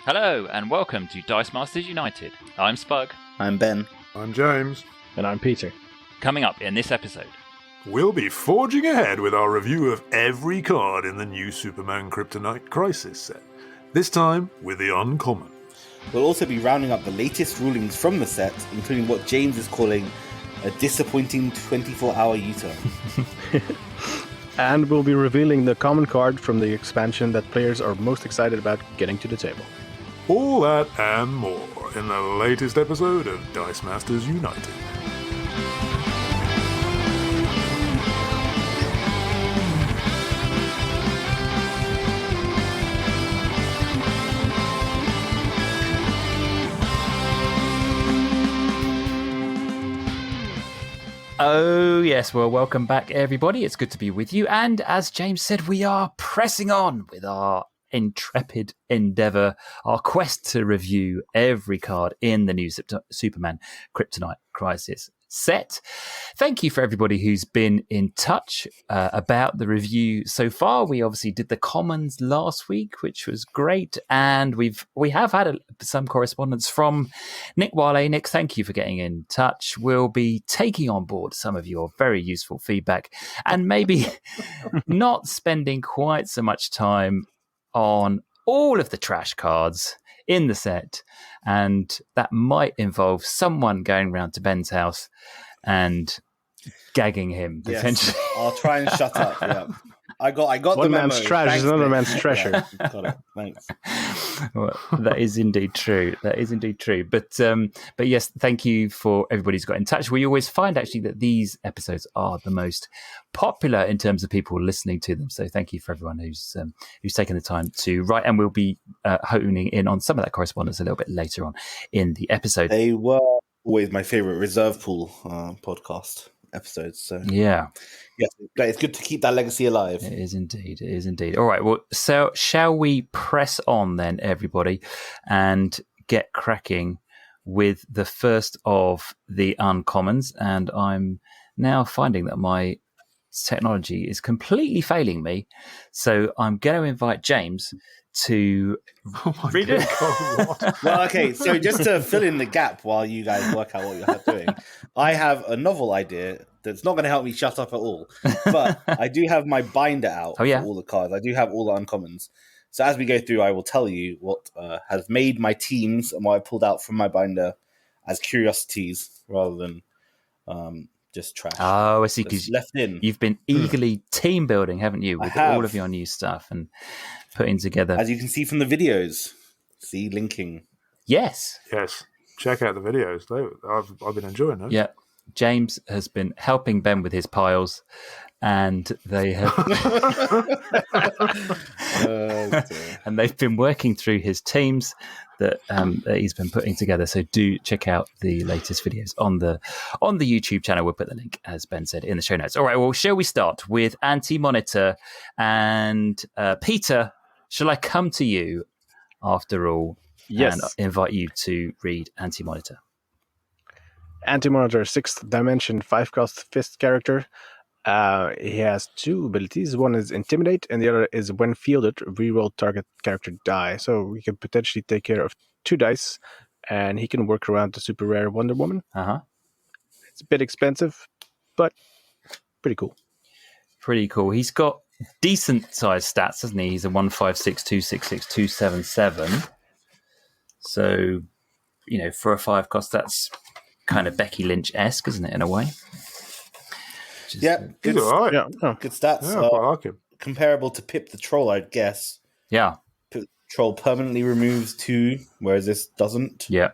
Hello and welcome to Dice Masters United. I'm Spug. I'm Ben. I'm James. And I'm Peter. Coming up in this episode, We'll be forging ahead with our review of every card in the new Superman Kryptonite Crisis set, this time with the uncommon. We'll also be rounding up the latest rulings from the set, including what James is calling a disappointing 24-hour U-turn. And we'll be revealing the common card from the expansion that players are most excited about getting to the table. All that and more in the latest episode of Dice Masters United. oh yes, well welcome back everybody. It's good to be with you, and as James said, we are pressing on with our intrepid endeavour, our quest to review every card in the new Superman Kryptonite Crisis set. Thank you for everybody who's been in touch about the review so far. We obviously did the commons last week, which was great, and we have had some correspondence from Nick Wally. Nick, thank you for getting in touch. We'll be taking on board some of your very useful feedback and maybe not spending quite so much time on all of the trash cards in the set, and that might involve someone going round to Ben's house and gagging him potentially. Yes, I'll try and shut up. Yeah. I got One the memo. man's trash is another man's treasure. Yeah, got it. Thanks. Well, that is indeed true. That is indeed true. But yes, thank you for everybody who's got in touch. We always find actually that these episodes are the most popular in terms of people listening to them. So thank you for everyone who's taken the time to write, and we'll be honing in on some of that correspondence a little bit later on in the episode. They were always my favourite reserve pool podcast episodes. So Yeah. It's good to keep that legacy alive. It is indeed. It is indeed. All right. Well, so shall we press on then, everybody, and get cracking with the first of the uncommons? And I'm now finding that my technology is completely failing me. So I'm going to invite James to read it. What? Well, okay, so just to fill in the gap while you guys work out what you're doing, I have a novel idea that's not going to help me shut up at all. But I do have my binder out for all the cards. I do have all the uncommons. So as we go through, I will tell you what has made my teams and what I pulled out from my binder as curiosities rather than just trash. Oh, I see. Because left in. You've been eagerly team building, haven't you, with all of your new stuff and putting together. As you can see from the videos. See, linking. Yes. Yes. Check out the videos. I've been enjoying them. Yeah. James has been helping Ben with his piles, and they have and they've been working through his teams that he's been putting together. So do check out the latest videos on the YouTube channel. We'll put the link, as Ben said, in the show notes. All right, well, shall we start with Anti-Monitor? And Peter, shall I come to you after all? Yes. And invite you to read Anti-Monitor. Anti-Monitor, 6th dimension, 5-cost fist character. He has two abilities. One is Intimidate, and the other is when fielded, reroll target character die. So we can potentially take care of 2 dice, and he can work around the super rare Wonder Woman. It's a bit expensive, but pretty cool. Pretty cool. He's got decent sized stats, hasn't he? He's a 156, 266, 277. So, for a 5-cost, that's kind of Becky Lynch-esque, isn't it, in a way? Yeah, good, He's all right. good stats. Yeah, I quite like him. Comparable to Pip the Troll, I'd guess. Yeah. Pip the Troll permanently removes 2, whereas this doesn't. Yeah.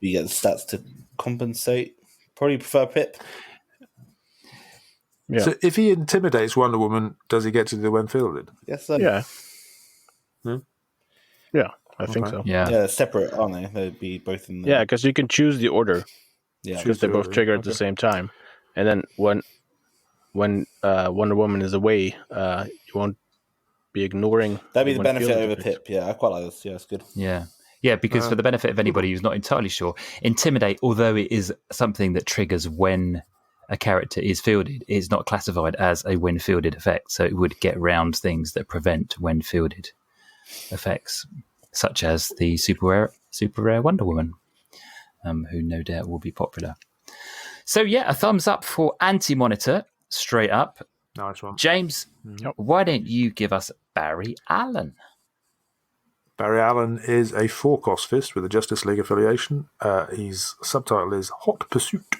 You get the stats to compensate. Probably prefer Pip. Yeah. So if he intimidates Wonder Woman, does he get to do when fielded? Yes. Yeah. Hmm? Yeah, I think so. Yeah. Yeah, separate, aren't they? They'd be both in the... Yeah, because you can choose the order. Yeah. Because they both trigger at the same time. And then when Wonder Woman is away, you won't be ignoring... That'd be the benefit over Pip. Yeah, I quite like this. Yeah, it's good. Yeah. Yeah, because for the benefit of anybody who's not entirely sure, Intimidate, although it is something that triggers when a character is fielded, is not classified as a when fielded effect. So it would get around things that prevent when fielded effects. such as the super rare Wonder Woman, who no doubt will be popular. So, yeah, a thumbs up for Anti-Monitor, straight up. Nice one. James, why don't you give us Barry Allen? Barry Allen is a four-cost fist with a Justice League affiliation. His subtitle is Hot Pursuit.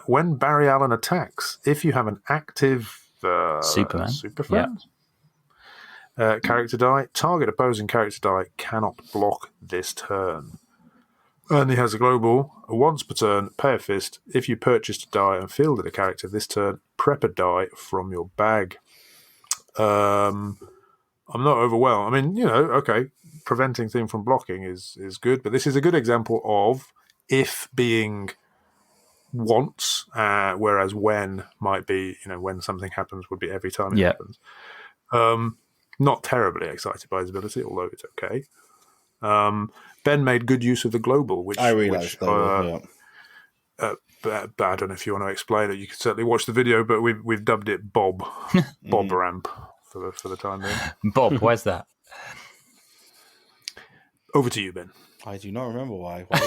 When Barry Allen attacks, if you have an active Superman super friend character die, target opposing character die cannot block this turn. And he has a global, once per turn, pay a fist. If you purchased a die and fielded a character this turn, prep a die from your bag. I'm not overwhelmed. I mean, okay, preventing things from blocking is good, but this is a good example of if being once, whereas when might be, when something happens would be every time it happens. Not terribly excited by his ability, although it's okay. Ben made good use of the global, which I realized. But I don't know if you want to explain it. You can certainly watch the video, but we've dubbed it Bob Ramp for the time being. Bob, where's that? Over to you, Ben. I do not remember why. Why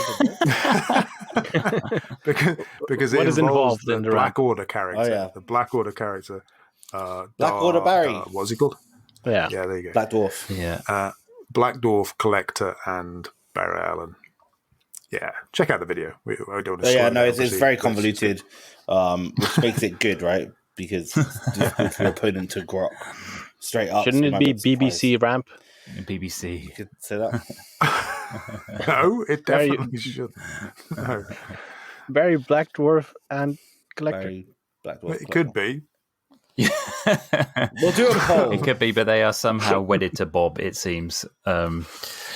because it is involved in the Black Order character. Oh, yeah. The Black Order character. Black Order Barry. What's he called? Yeah, there you go. Black Dwarf. Yeah. Black Dwarf, Collector, and Barry Allen. Yeah, check out the video. I don't want to it's very convoluted, which makes it good, right? Because it's difficult for your opponent to grok straight up. Shouldn't it be BBC Ramp? BBC. You could say that. No, it definitely shouldn't. No. Barry Black Dwarf and Collector. Barry Black Dwarf. It could be. We'll do a poll. It could be, but they are somehow wedded to Bob, it seems. You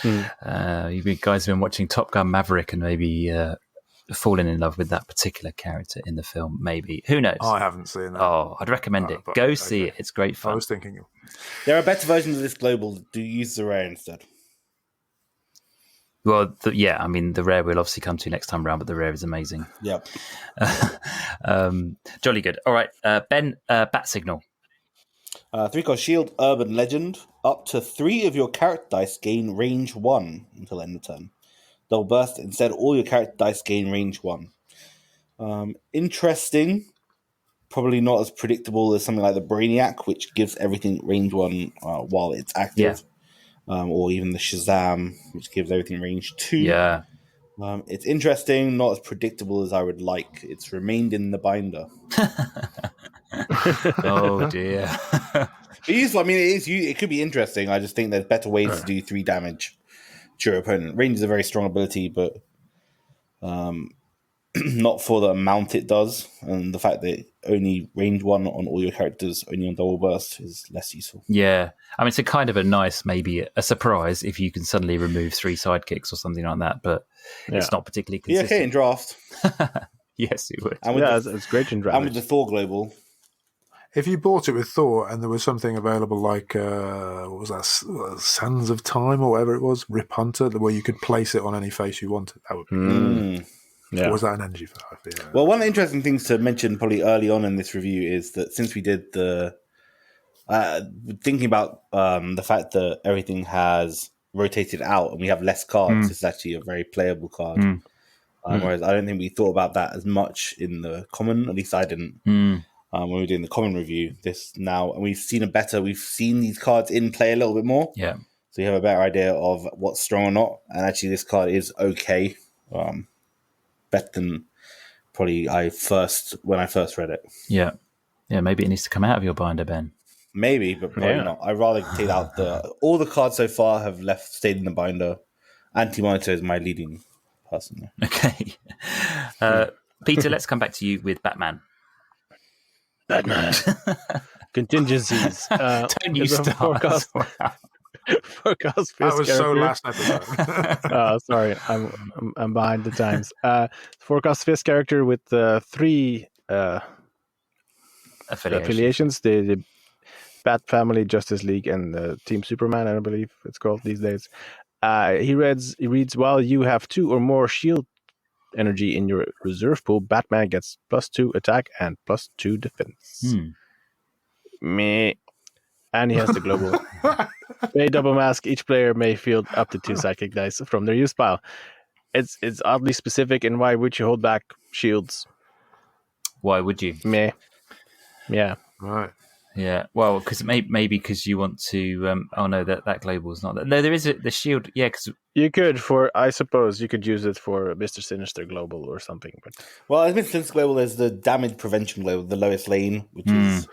guys have been watching Top Gun Maverick and maybe fallen in love with that particular character in the film, maybe. Who knows? I haven't seen that. Oh, I'd recommend it. Go see it. It's great fun. I was thinking... There are better versions of this global. Do use the rare instead. Well, the rare we'll obviously come to next time around, but the rare is amazing. Yep. Jolly good. All right, Ben, Bat Signal. 3-cost shield, urban legend. Up to 3 of your character dice gain range 1 until end of turn. Double burst. Instead, all your character dice gain range 1. Interesting. Probably not as predictable as something like the Brainiac, which gives everything range 1 while it's active. Yeah. Or even the Shazam, which gives everything range 2. Yeah. It's interesting, not as predictable as I would like. It's remained in the binder. Oh, dear. It could be interesting. I just think there's better ways to do 3 damage to your opponent. Range is a very strong ability, but not for the amount it does. And the fact that only range 1 on all your characters, only on double burst, is less useful. Yeah. I mean, it's a kind of a nice, maybe a surprise if you can suddenly remove 3 sidekicks or something like that, but it's not particularly consistent. Yeah, okay, in draft. Yes, it would. It's great in draft. And with the Thor global. If you bought it with Thor and there was something available like, what was that, Sands of Time or whatever it was, Rip Hunter, where you could place it on any face you wanted, that would be good. Yeah. Or was that an energy for that? Yeah. Well, one of the interesting things to mention probably early on in this review is that since we did the... thinking about the fact that everything has rotated out and we have less cards, it's actually a very playable card. Whereas I don't think we thought about that as much in the common, at least I didn't. When we were doing the common review, and we've seen these cards in play a little bit more. Yeah. So you have a better idea of what's strong or not. And actually this card is okay. Better than probably when I first read it. Yeah. Yeah, maybe it needs to come out of your binder, Ben. Maybe, but probably not. I'd rather take out all the cards so far have stayed in the binder. Anti-Monitor is my leading person. Okay. Peter, let's come back to you with Batman. Contingencies. Don't you start. Forecast that was so last episode. Sorry, I'm behind the times. Forecast Fist character with 3 affiliations. The Bat Family, Justice League, and Team Superman, I believe it's called these days. He reads, while you have 2 or more shield energy in your reserve pool, Batman gets +2 attack and +2 defense. Meh. And he has the global. May double mask. Each player may field up to 2 psychic dice from their use pile. It's oddly specific, and why would you hold back shields? Why would you? Meh. Yeah. Right. Yeah. Well, because maybe because you want to. Oh no, that global is not. No, there is the shield. Yeah, because you could I suppose you could use it for Mr. Sinister global or something. But as Mr. Sinister global, there's the damage prevention global, the Lois Lane, which is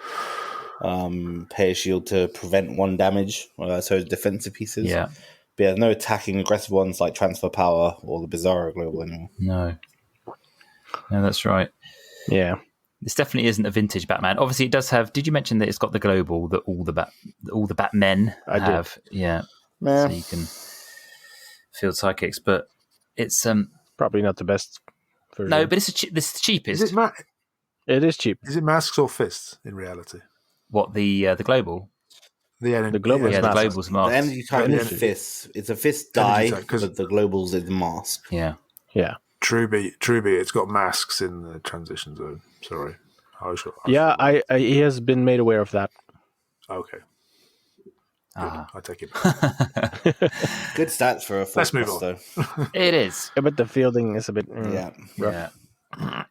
pay a shield to prevent 1 damage. So defensive pieces. Yeah. But yeah, no attacking aggressive ones like transfer power or the Bizarro global anymore. No, that's right. Yeah. This definitely isn't a vintage Batman. Obviously, it does have. Did you mention that it's got the global that all the Batmen have? Did. Yeah. So you can field psychics, but it's probably not the best version. No, but this is the cheapest. It is cheap. Is it masks or fists in reality? What the global? The global is the global's mask. The energy type is fists. It's a fist die, but the global's is mask. Yeah. Yeah. Truby, it's got masks in the transition zone. Sorry. He has been made aware of that. Okay. I take it back. Good stats for a forecast, Let's move on. though. It is. Yeah, but the fielding is a bit rough. Yeah.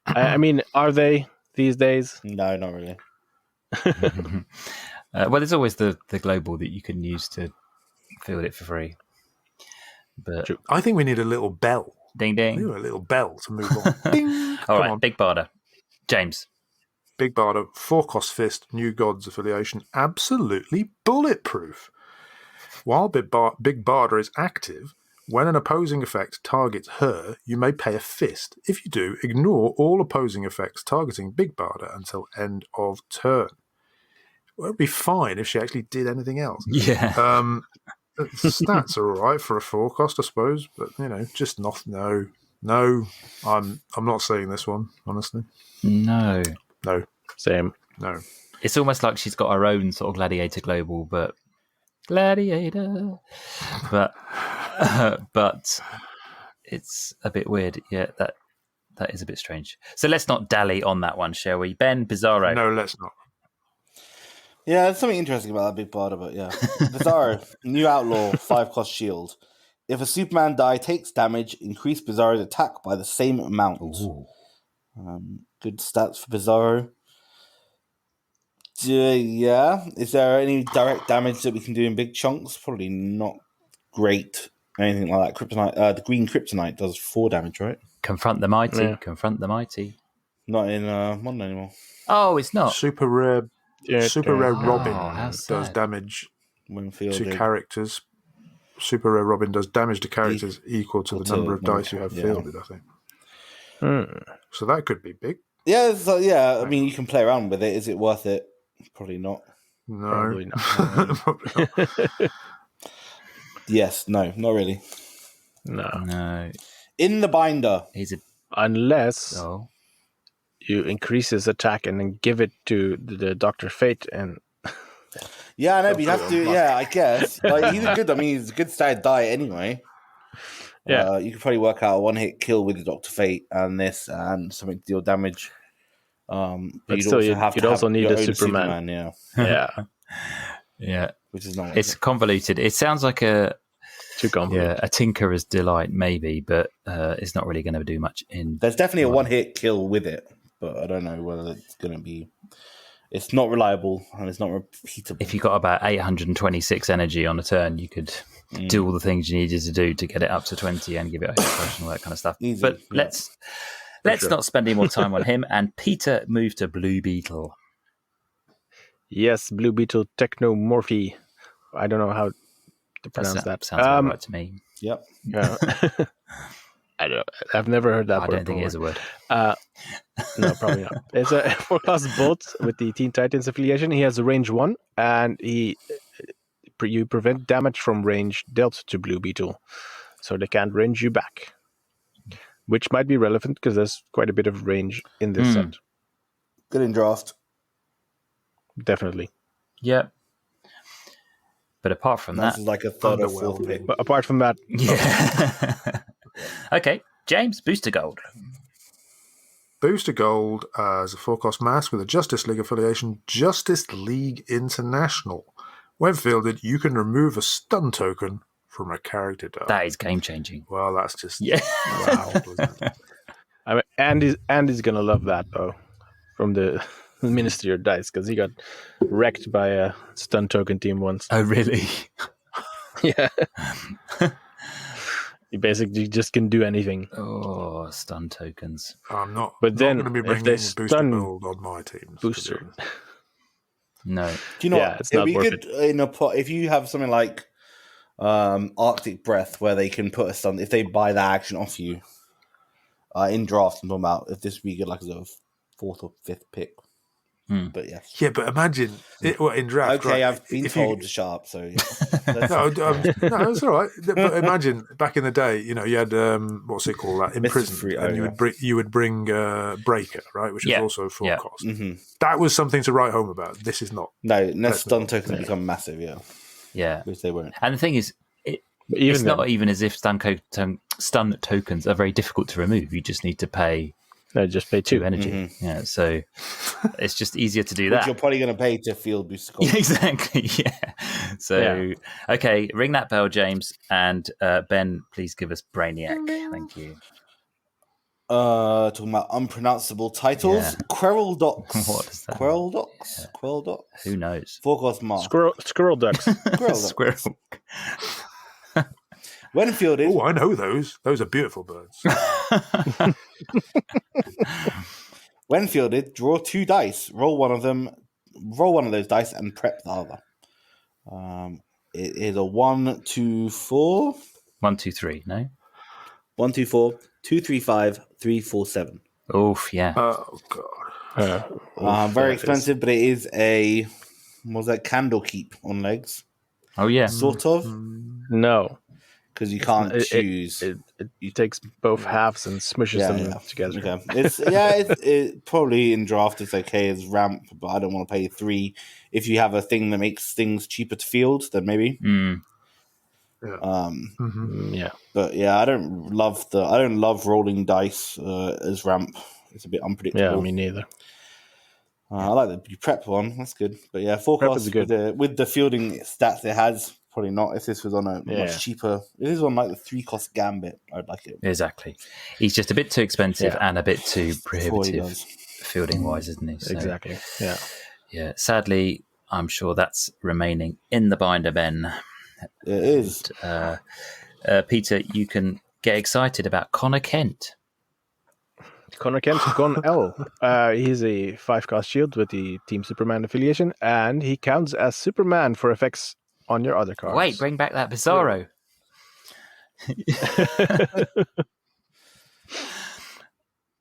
I mean, are they these days? No, not really. Well, there's always the global that you can use to field it for free. But I think we need a little bell. Ding ding. We need a little bell to move on. Ding. All right, Big Barda. James. Big Barda, 4-cost fist, New Gods affiliation, absolutely bulletproof. While Big Barda is active, when an opposing effect targets her, you may pay a fist. If you do, ignore all opposing effects targeting Big Barda until end of turn. Well, it'd be fine if she actually did anything else. Yeah. Stats are all right for a 4-cost, I suppose, but just not. No. I'm not saying this one, honestly. No. Same. No. It's almost like she's got her own sort of gladiator global, but gladiator. But it's a bit weird. Yeah, that is a bit strange. So let's not dally on that one, shall we? Ben, Bizarro. No, let's not. Yeah, there's something interesting about that Big Barda, but yeah. Bizarro, new outlaw, 5-cost shield. If a Superman die takes damage, increase Bizarro's attack by the same amount. Good stats for Bizarro. Yeah. Is there any direct damage that we can do in big chunks? Probably not great. Anything like that. Kryptonite. The green Kryptonite does 4 damage, right? Confront the mighty. Yeah. Confront the mighty. Not in Modern anymore. Oh, it's not. Super rare Robin does damage to characters. Super rare Robin does damage to characters equal to the number of dice you have fielded, I think. So that could be big. Yeah, I mean, you can play around with it. Is it worth it? Probably not. No. Probably not. Probably not. Yes, no, not really. No. In the binder. Unless you increase his attack and then give it to the Dr. Fate and... Yeah, I know, but you have to... Yeah, I guess. He's a good stat die anyway. Yeah. You could probably work out a 1-hit kill with the Dr. Fate and this and something to deal damage. But still, you'd also need a Superman. Yeah. Yeah. Which is not... It's convoluted. It sounds like too convoluted. Yeah, a Tinkerer's Delight, maybe, but it's not really going to do much in... There's definitely a 1-hit kill with it, but I don't know whether it's going to be... It's not reliable and it's not repeatable. If you got about 826 energy on a turn, you could do all the things you needed to do to get it up to 20 and give it a hit push and all that kind of stuff. Easy, but let's not spend any more time on him. And Peter moved to Blue Beetle. Yes, Blue Beetle Technomorphy. I don't know how to pronounce that. Sounds about right to me. Yep. Yeah. I've never heard that word. I don't think it is a word. No, probably not. It's a 4-cost bolt with the Teen Titans affiliation. He has a range 1, and you prevent damage from range dealt to Blue Beetle, so they can't range you back, which might be relevant because there's quite a bit of range in this set. Good in draft. Definitely. Yeah. But apart from that's like a third or fourth pick. But apart from that... Yeah. Okay, James, Booster Gold. Booster Gold as a 4-cost mask with a Justice League affiliation, Justice League International. When fielded, you can remove a stun token from a character die. That is game-changing. Well, that's just... Yeah. Wow, wasn't it? I mean, Andy's going to love that, though, from the Ministry of Dice, because he got wrecked by a stun token team once. Oh, really? Yeah. You basically just can do anything. Oh, stun tokens. I'm not. But then, going to be if bringing they a booster stun build on my teams. booster. No. Do you know what? It's It'd not be worth good in a pot if you have something like Arctic Breath, where they can put a stun if they buy that action off you in draft. I'm talking about if this would be good, like as a 4th or 5th pick. But yes. Yeah, but imagine in draft. Okay, right, I've been told to shut up, so yeah. No, it's all right. But imagine back in the day, you had what's it called, that imprisoned, and you would bring Breaker, right, which is also full cost. Mm-hmm. That was something to write home about. This is not. No, stun tokens become massive, Yeah, which they won't. And the thing is, it's not even as if stun tokens are very difficult to remove. You just need to pay. No, just pay 2 energy. Mm-hmm. Yeah, so it's just easier to do Which that. you're probably going to pay to field boost. Exactly. Yeah. So okay, ring that bell, James, and Ben, please give us Brainiac. Thank you. Talking about unpronounceable titles. Yeah. Querl Docs. What is that? Querl Docs. Yeah. Querl Docs. Who knows? Forecast mark. Squirrel ducks. Squirrel. When fielded. Oh, I know those. Those are beautiful birds. When fielded, draw 2 dice. Roll one of those dice and prep the other. It is a 1, 2, 4. 1, 2, 3. No. 1, 2, 4, 2, 3, 5, 3, 4, 7. Oof, yeah. Oh god. Very expensive, but it is a candle keep on legs. Oh yeah. Sort of. No. Because you can't choose. It takes both halves and smushes them together. Okay. It's probably in draft it's okay as ramp, but I don't want to pay 3. If you have a thing that makes things cheaper to field, then maybe. Yeah. But yeah, I don't love rolling dice as ramp. It's a bit unpredictable. Yeah, me neither. I like the prep one. That's good. But yeah, forecast with the fielding stats it has. Probably not. If this was on a much cheaper, if this was on like the 3-cost Gambit, I'd like it. Exactly. He's just a bit too expensive and a bit too prohibitive fielding wise, isn't he? So, exactly. Yeah. Yeah. Sadly, I'm sure that's remaining in the binder, Ben. It is. Peter, you can get excited about Connor Kent. Connor Kent's gone L. He's a 5-cost shield with the Team Superman affiliation, and he counts as Superman for effects on your other cards. Wait, bring back that Bizarro.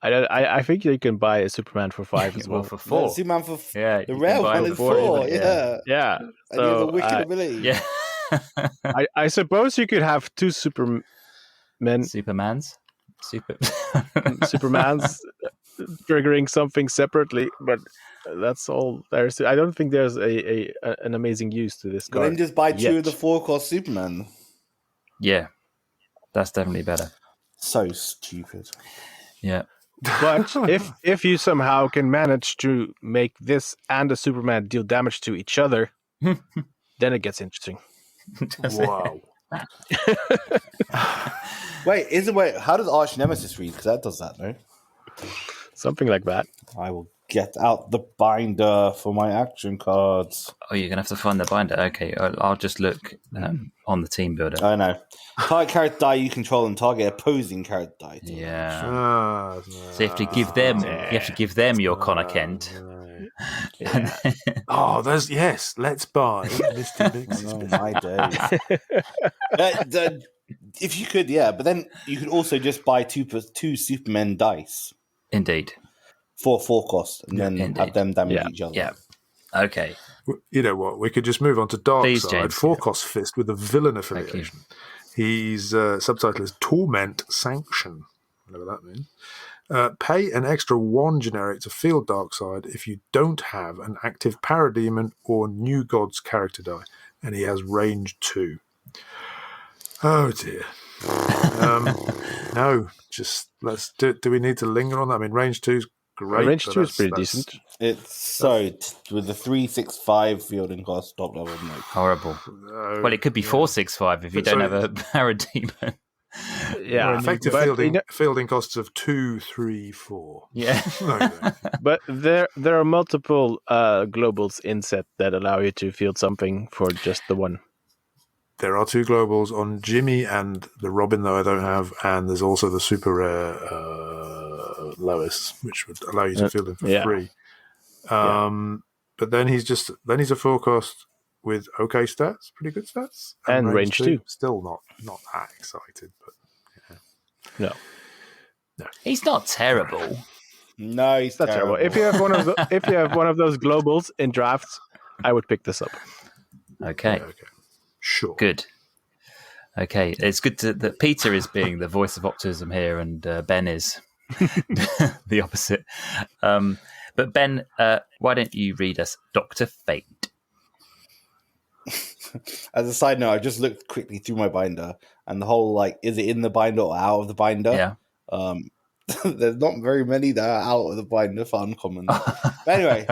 I think you can buy a Superman for 5 as well. For 4. Superman for the rare one is 4. Yeah. And you have a wicked ability. Yeah. I suppose you could have 2 Supermans triggering something separately, but that's all there's. I don't think there's an amazing use to this card. Then just buy 2 of the 4-cost Superman. Yeah, that's definitely better. So stupid. Yeah, but if you somehow can manage to make this and the Superman deal damage to each other, then it gets interesting. Wow. Wait, how does Arch Nemesis read? Because that does that, no? Something like that. I will get out the binder for my action cards. Oh, you're going to have to find the binder. Okay, I'll just look on the team builder. I know. Target character die you control and target opposing character die. Yeah. So you have to give them, your Connor Kent. Yeah. Let's buy Misty Mix's. Oh my days. If you could, but then you could also just buy 2 Superman dice. Indeed. For 4 cost, and then have them damage each other. Yeah. Okay. You know what? We could just move on to Darkseid. James. 4-cost fist with a villain affiliation. He's subtitle is Torment Sanction. Whatever that means. Pay an extra 1 generic to field Darkseid if you don't have an active Parademon or New Gods character die, and he has range 2. Oh dear. No, just let's do we need to linger on that? I mean, range 2's great. Range 2 is pretty decent. It's with the 365 fielding cost top level. Horrible. Well, it could be 465 if you don't have a Parademon. Yeah, effective fielding costs of 2, 3, 4. Yeah, but there are multiple globals in set that allow you to field something for just the one. There are 2 globals on Jimmy and the Robin, though I don't have, and there's also the super rare Lois, which would allow you to field him for free. But then he's a 4 cost with okay stats, pretty good stats, and range 2. Still not that excited, but no, he's not terrible. No, he's not terrible. If you have one of those globals in drafts, I would pick this up. Okay. Sure. Good. Okay, it's good that Peter is being the voice of optimism here, and Ben is the opposite. But Ben, why don't you read us Dr. Fate? As a side note, I just looked quickly through my binder, and the whole is it in the binder or out of the binder? Yeah. There's not very many that are out of the binder for uncommon. But anyway,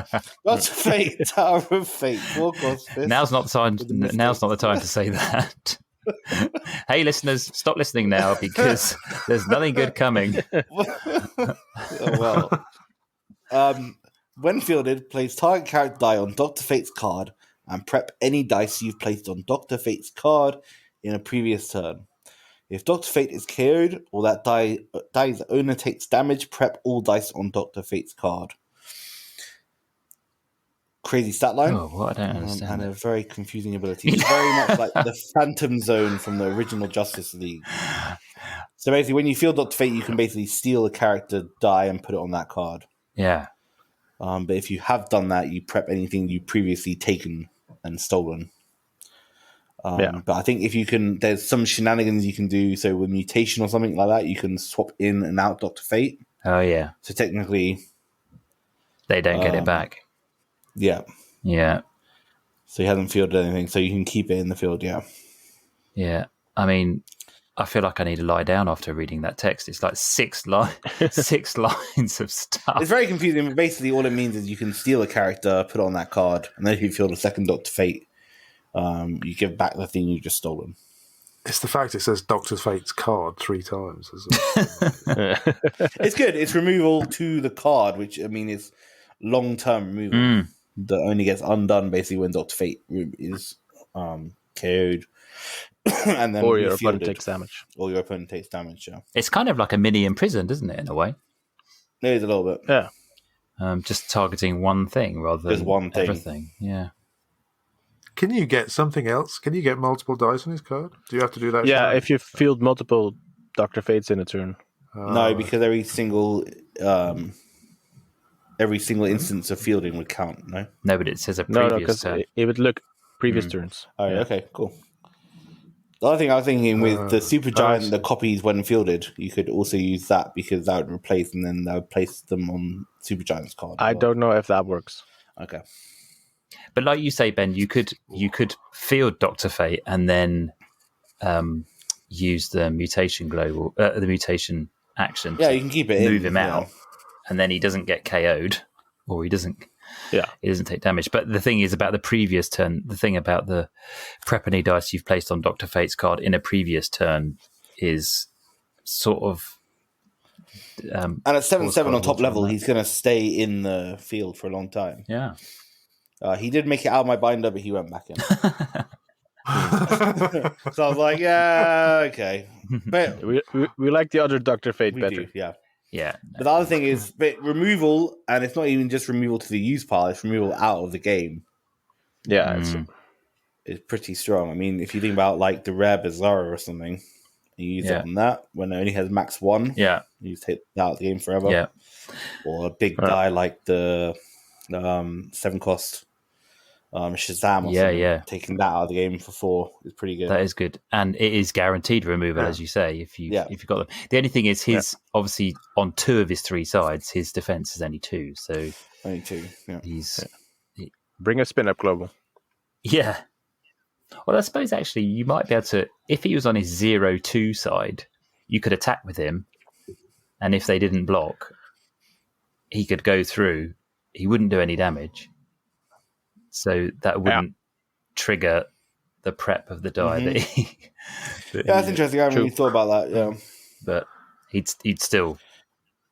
Dr. Fate, Tower of Fate, 4 cost. Now's not the time to say that. Hey, listeners, stop listening now because there's nothing good coming. When fielded, place target character die on Dr. Fate's card and prep any dice you've placed on Dr. Fate's card in a previous turn. If Dr. Fate is KO'd or that die's owner takes damage, prep all dice on Dr. Fate's card. Crazy stat line. Oh, what? I don't understand. And a very confusing ability. It's very much like the Phantom Zone from the original Justice League. So basically, when you field Dr. Fate, you can basically steal a character die and put it on that card. Yeah. But if you have done that, you prep anything you previously taken and stolen. But I think if you can, there's some shenanigans you can do. So with mutation or something like that, you can swap in and out Dr. Fate. Oh, yeah. So technically, they don't get it back. Yeah. Yeah. So he hasn't fielded anything, so you can keep it in the field, yeah. Yeah. I mean, I feel like I need to lie down after reading that text. It's like 6 lines of stuff. It's very confusing, but basically all it means is you can steal a character, put it on that card, and then if you field a second Dr. Fate, you give back the thing you just stolen. It's the fact it says Dr. Fate's card 3 times. It's good. It's removal to the card, which, I mean, is long-term removal that only gets undone basically when Dr. Fate is KO'd. And then or your opponent takes damage. Or your opponent takes damage, yeah. It's kind of like a mini imprisoned, isn't it, in a way? It is a little bit. Yeah. Just targeting one thing rather than one thing. Everything. Yeah. Can you get something else? Can you get multiple dice on his card? Do you have to do that? Yeah, if you field multiple Dr. Fates in a turn. No, because every single instance of fielding would count, no? No, but it says a previous because turn. it would look previous turns. Oh, yeah. Okay, cool. The other thing I was thinking with the Supergiant, the copies when fielded, you could also use that because that would replace, and then that would place them on Supergiant's card. I don't know if that works. Okay. But like you say, Ben, you could field Dr. Fate and then use the mutation the mutation action. Yeah, you can keep it move him out, and then he doesn't get KO'd, or he doesn't. Yeah, he doesn't take damage. But the thing is about the previous turn. The thing about the prep any dice you've placed on Dr. Fate's card in a previous turn is sort of. And at 7/7 on top level, he's going to stay in the field for a long time. Yeah. He did make it out of my binder, but he went back in. So I was like, yeah, okay. But we like the other Dr. Fate better. Yeah. Yeah. But the other thing is, but removal, and it's not even just removal to the use pile, it's removal out of the game. Yeah, it's pretty strong. I mean, if you think about like the rare Bizarro or something, you use it on that when it only has max 1. Yeah. You just take that out of the game forever. Yeah. Or a big die like the 7 cost Shazam or something. Taking that out of the game for 4 is pretty good. That is good. And it is guaranteed removal, as you say, if you've got them. The only thing is obviously on 2 of his 3 sides, his defense is only 2. So only 2. Yeah. Bring a spin-up global. Yeah. Well, I suppose actually you might be able to, if he was on his 0-2 side, you could attack with him. And if they didn't block, he could go through. He wouldn't do any damage. So that wouldn't trigger the prep of the die that he... That's interesting. I haven't really thought about that, yeah. But he'd still...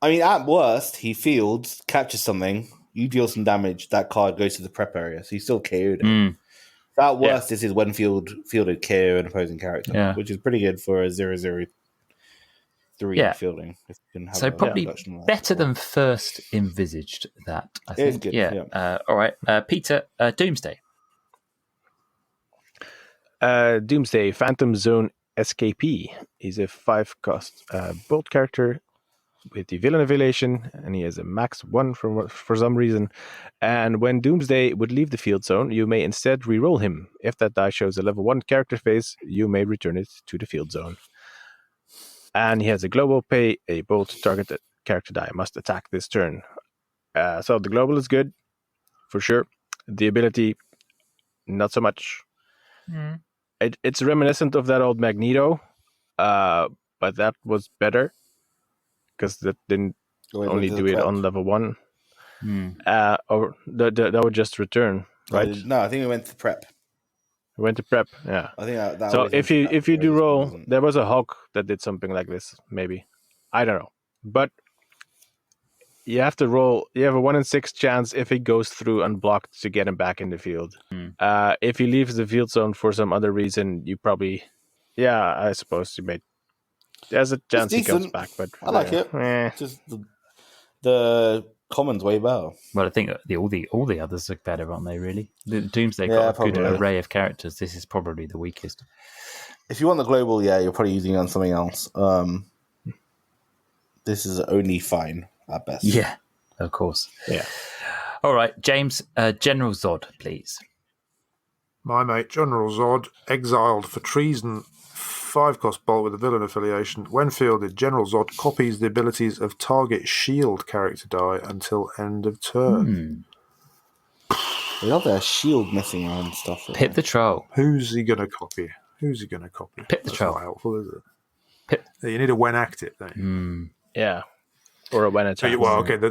I mean, at worst, he fields, catches something, you deal some damage, that card goes to the prep area, so he still KO'd it. At worst, this is when fielded KO an opposing character, which is pretty good for a 0-0-3 fielding. If you can have so probably better than first envisaged that, I think. It's good, all right. Peter, Doomsday. Doomsday, Phantom Zone SKP. He's a 5-cost bolt character with the villain affiliation, and he has a max 1 for some reason. And when Doomsday would leave the field zone, you may instead reroll him. If that die shows a level 1 character face, you may return it to the field zone. And he has a global pay a bolt target character die must attack this turn. So the global is good, for sure. The ability, not so much. It's reminiscent of that old Magneto, but that was better. Because that didn't only do it on level 1. Or that would just return, right? No, I think it went to prep. It went to prep, yeah. I think that so was if you do roll, there was a Hawk that did something like this, maybe. I don't know. But you have to roll. You have a 1 in 6 chance if he goes through unblocked to get him back in the field. If he leaves the field zone for some other reason, you probably... Yeah, I suppose you may... There's a chance he comes back, but I like it. Just the common's way better. Well, I think all the others look better, aren't they? Really, the Doomsday got a good array of characters. This is probably the weakest. If you want the global, you're probably using it on something else. This is only fine at best. Yeah, of course. Yeah. All right, James, General Zod, please. My mate, General Zod, exiled for treason. 5-cost bolt with a villain affiliation. When fielded, General Zod copies the abilities of target shield character die until end of turn. They love their shield messing around and stuff. Pip the Troll. Who's he going to copy? Pip the Troll. Not helpful, is it? You need a when active, don't you? Yeah. Or a when attack.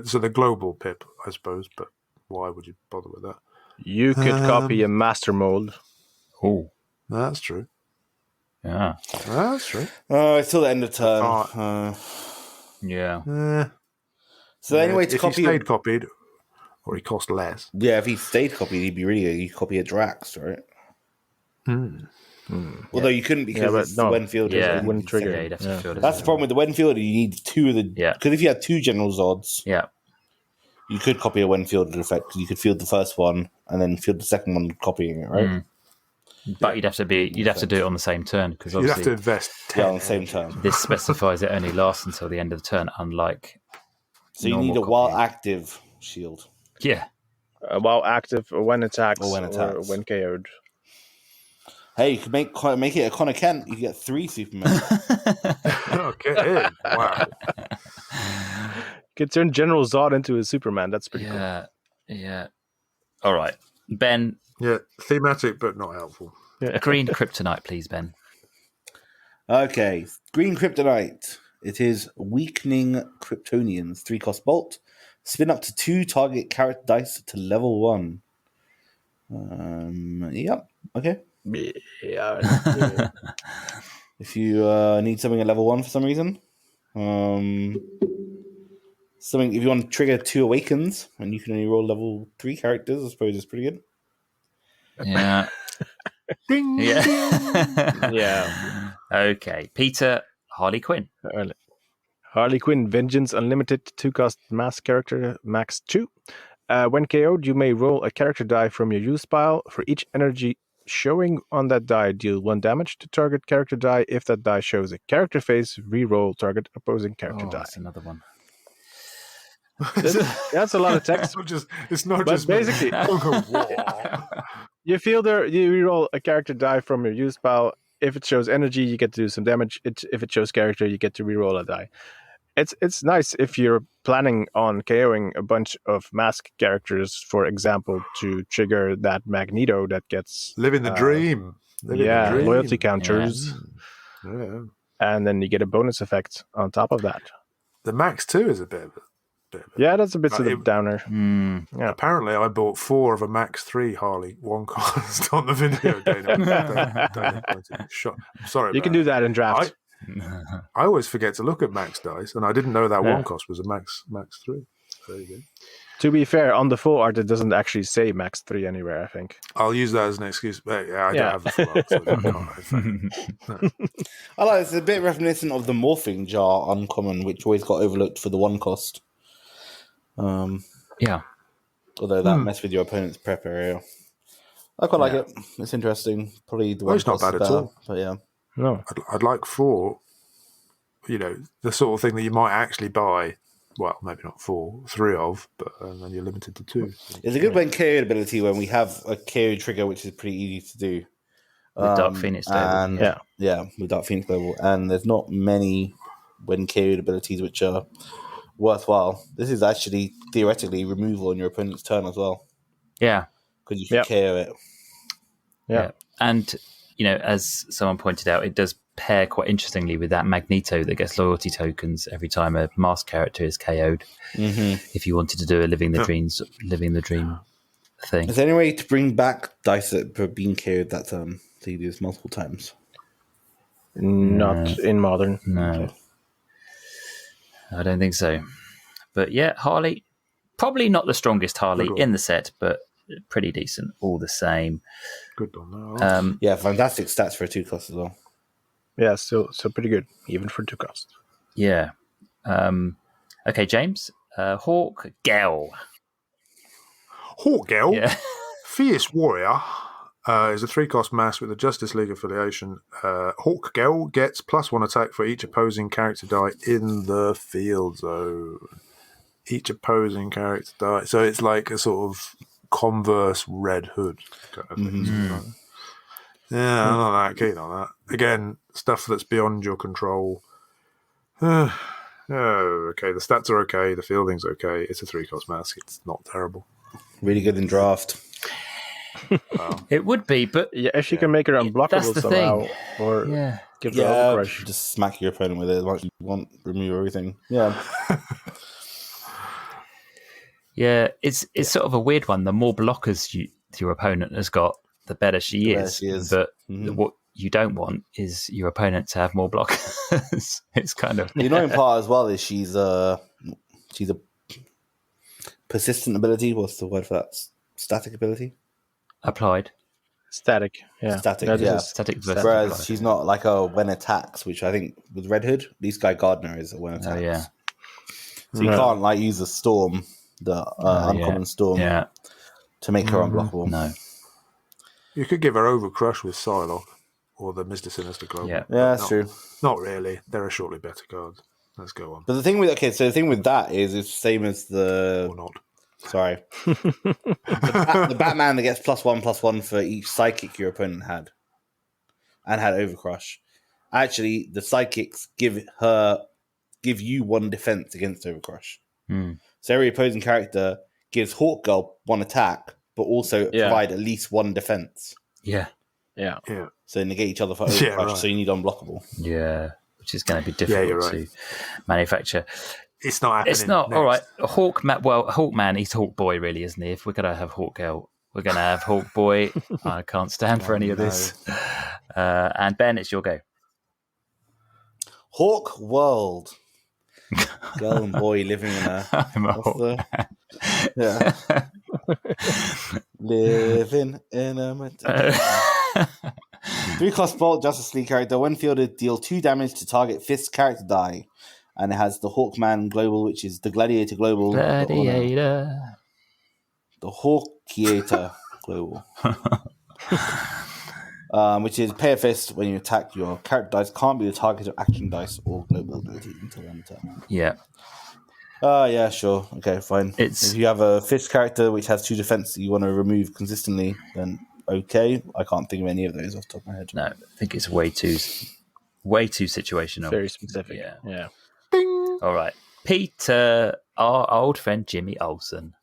So the global Pip, I suppose, but why would you bother with that? You could copy a master mold. Oh. That's true. Yeah. That's true. It's till the end of turn. Yeah. So anyway, to if copy... he stayed copied, or he cost less. Yeah, if he stayed copied, he'd be really good. You copy a Drax, right? Although you couldn't because it's the Wenfield. It wouldn't trigger. Yeah, you'd have to field it. That's the problem with the Wenfield. You need 2 of the... Yeah. Because if you had 2 General Zods, you could copy a Wenfield effect. You could field the first one and then field the second one copying it, right? But you'd have to do it on the same turn because you'd have to invest 10 on the same turn. This specifies it only lasts until the end of the turn, unlike. So you need a while active shield. Yeah, while active, or when attacked, or when KO'd. Hey, you could make it a Connor Kent. You can get 3 Supermen. Okay, wow. You could turn General Zod into a Superman. That's pretty cool. Yeah. All right, Ben. Yeah, thematic but not helpful. Green Kryptonite, please, Ben. Okay, Green Kryptonite. It is Weakening Kryptonians. 3-cost bolt. Spin up to 2 target character dice to level 1. Yep. Okay. Yeah. If you need something at level 1 for some reason, something if you want to trigger 2 awakens and you can only roll level 3 characters, I suppose it's pretty good. Yeah. Ding. Yeah. Yeah. Okay, Peter, Harley Quinn. Harley Quinn, Vengeance Unlimited, 2-cost mass character, max 2. When KO'd, you may roll a character die from your use pile. For each energy showing on that die, deal 1 damage to target character die. If that die shows a character face, re-roll target opposing character die. That's another one. That's a lot of text. It's not but just basically, you reroll a character die from your use pile. If it shows energy, you get to do some damage. If it shows character, you get to reroll a die. It's nice if you're planning on KOing a bunch of mask characters, for example, to trigger that Magneto that gets living the dream. Loyalty counters. Yeah. And then you get a bonus effect on top of that. The max 2 is a bit of Yeah, that's a bit of a downer. Yeah. Apparently, I bought 4 of a Max 3 Harley, one cost on the video game. Sorry, you can do that in draft. I always forget to look at Max dice, and I didn't know that one cost was a Max 3. There you go. To be fair, on the full art, it doesn't actually say Max 3 anywhere, I think. I'll use that as an excuse. But I don't have the full art, so I like it's a bit reminiscent of the morphing jar uncommon, which always got overlooked for the 1 cost. Yeah. Although that mess with your opponent's prep area. I quite like it. It's interesting. Probably the 1 it's not bad at all. But yeah. No. I'd like 4, the sort of thing that you might actually buy. Well, maybe not 4, 3 of, but then you're limited to 2. It's a good when KO ability when we have a KO trigger, which is pretty easy to do. With Dark Phoenix Global. With Dark Phoenix Global. And there's not many when KO abilities which are worthwhile. This is actually theoretically removal on your opponent's turn as well. Yeah. Because you can KO it. Yeah. And, as someone pointed out, it does pair quite interestingly with that Magneto that gets loyalty tokens every time a masked character is KO'd. Mm-hmm. If you wanted to do a living the dream thing. Is there any way to bring back dice that have been KO'd that turn? So you do this multiple times? Not in Modern. No. Okay. I don't think so. But yeah, Harley, probably not the strongest Harley in the set, but pretty decent all the same. Good on that. Fantastic stats for a 2 cost as well. Yeah, so pretty good, even for 2 costs. Yeah. Okay, James. Hawkel. Hawkel, Fierce Warrior, is a 3-cost mass with a Justice League affiliation. Hawkel gets +1 attack for each opposing character die in the field zone. Each opposing character die. So it's like a sort of Converse Red Hood kind of thing. Mm-hmm. Yeah, I'm not that keen on that. Again, stuff that's beyond your control. Okay, the stats are okay, the fielding's okay. It's a 3-cost mask. It's not terrible. Really good in draft. It would be, but if you can make it unblockable somehow, thing. Or give it a crush. Just smack your opponent with it as much as you want. Remove everything. Yeah. Yeah, it's sort of a weird one. The more blockers your opponent has got, the better she is. But what you don't want is your opponent to have more blockers. It's kind of the annoying part as well is she's a persistent ability. What's the word for that? Static ability. Applied. Static. Yeah. Static. Static. Whereas applied. She's not like a when attacks, which I think with Red Hood, at least Guy Gardner is a when attacks. Oh yeah. So you can't use the storm, the uncommon storm, to make her unblockable. No. You could give her Overcrush with Psylocke or the Mr. Sinister Global. Yeah, that's true. Not really. There are shortly better cards. Let's go on. But the thing with that is it's the same as the... Or not. Sorry. the Batman that gets +1/+1 for each psychic your opponent had. And had Overcrush. Actually, the psychics give you 1 defense against Overcrush. So every opposing character gives Hawkgirl 1 attack, but also provide at least 1 defense. Yeah. So negate each other for Overcrush, so you need unblockable. Yeah, which is going to be difficult to manufacture. It's not happening. It's not. Next. All right. Hawkman, he's Hawkboy, really, isn't he? If we're going to have Hawkgirl, we're going to have Hawkboy. I can't stand for any of this. And Ben, it's your go. Hawk World. Girl and boy living in a... I'm a Hawk. Living in a... 3-cost bolt Justice League character. When fielded, deal 2 damage to target fist character die. And it has the Hawkman Global, which is the Gladiator Global. Gladiator. The Hawkiator Global. Which is pay a fist when you attack. Your character dice can't be the target of action dice or global ability until end turn. Yeah. Yeah, sure. Okay, fine. If you have a fist character which has 2 defense that you want to remove consistently, then okay. I can't think of any of those off the top of my head. No, I think it's way too situational. Very specific. Yeah. Ding. All right. Peter, our old friend Jimmy Olsen.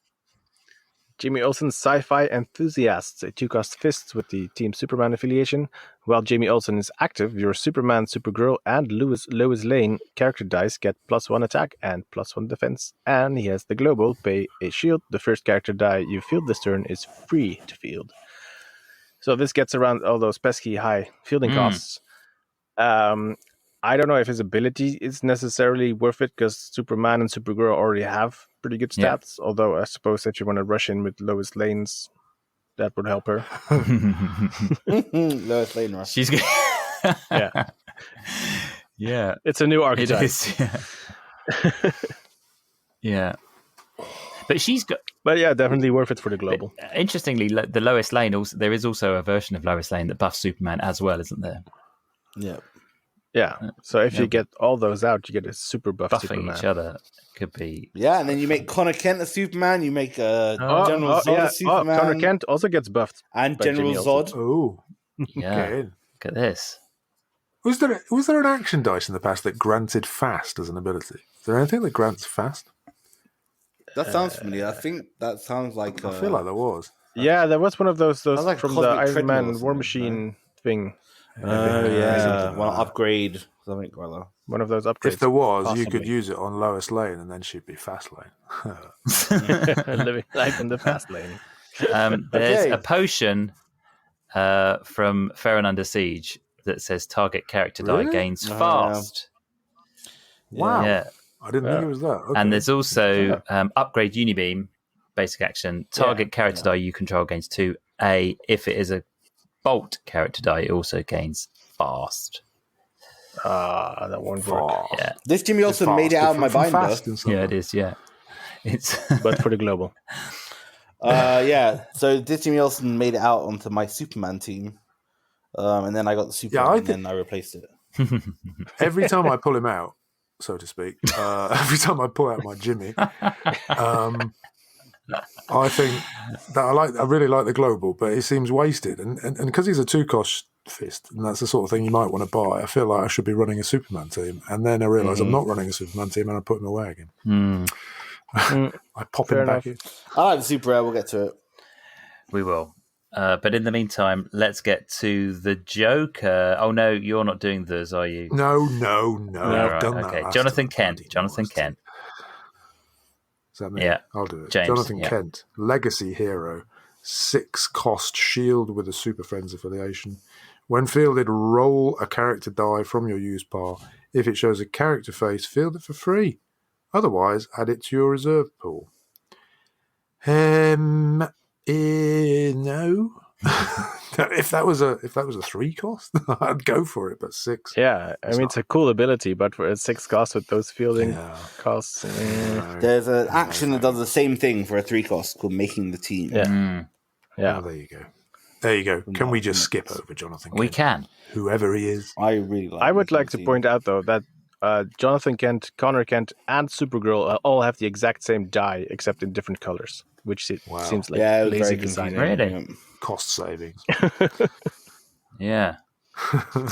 Jimmy Olsen's sci-fi enthusiasts, a 2-cost fist with the Team Superman affiliation. While Jamie Olsen is active, your Superman, Supergirl, and Lois Lane character dice get +1 attack and +1 defense. And he has the global, pay a shield. The first character die you field this turn is free to field. So this gets around all those pesky high fielding costs. I don't know if his ability is necessarily worth it, because Superman and Supergirl already have pretty good stats. Although I suppose if you want to rush in with Lois Lane's, that would help her. Lois Lane rush. She's good. Yeah. Yeah. It's a new archetype. It is. Yeah. Yeah. But she's got. But yeah, definitely worth it for the global. Interestingly, the Lois Lane, also, there is also a version of Lois Lane that buffs Superman as well, isn't there? Yeah. Yeah. So if you get all those out, you get a super buff Buffing Superman. each other could be. Yeah, and then you make Connor Kent a Superman, you make General Zod a Superman. Connor Kent also gets buffed. And General Zod. Oh. Yeah. Look at this. Was there an action dice in the past that granted fast as an ability? Is there anything that grants fast? That sounds familiar. I think that sounds like... I feel like there was. Yeah, there was one of those like from the Cosmic Iron Man Treadmill or War Machine thing. Oh, yeah. One upgrade. Something like that. One of those upgrades. If there was, possibly. you could use it on Lois Lane, and then she'd be fast lane. Living life in the fast lane. There's a potion from Fair and Under Siege that says target character die gains fast. Wow. Yeah. I didn't think it was that. Okay. And there's also upgrade Unibeam, basic action. Target character die you control gains 2A. If it is a bolt character die, it also gains fast. That won't work. Yeah. This Jimmy also made it out of my binder. Yeah, it is, yeah. It's But for the global. So this Jimmy Olsen made it out onto my Superman team. And then I got the Superman and then I replaced it. Every time I pull him out, so to speak, every time I pull out my Jimmy, I think that I really like the global, but it seems wasted. And because he's a 2-cost fist, and that's the sort of thing you might want to buy, I feel like I should be running a Superman team. And then I realise I'm not running a Superman team, and I put him away again. I pop him back in. I like the Super Rare. We'll get to it. We will. But in the meantime, let's get to the Joker. Oh, no, you're not doing those, are you? No. I've done that. Okay, Jonathan Kent. Is that me? Yeah. I'll do it. James, Jonathan Kent, legacy hero, 6-cost shield with a Super Friends affiliation. When fielded, roll a character die from your use pile. If it shows a character face, field it for free. Otherwise, add it to your reserve pool. No. If that was a 3-cost, I'd go for it. But 6. Yeah, I mean it's a cool ability, but for a 6 cost with those fielding costs, there's an action that does the same thing for a 3-cost called making the team. Yeah. Oh, there you go. Can we just skip over Jonathan Kent? We can. Whoever he is. I really like. I would like to point out though that Jonathan Kent, Connor Kent, and Supergirl all have the exact same die except in different colors, which seems like lazy design. Really? Cost savings. Yeah.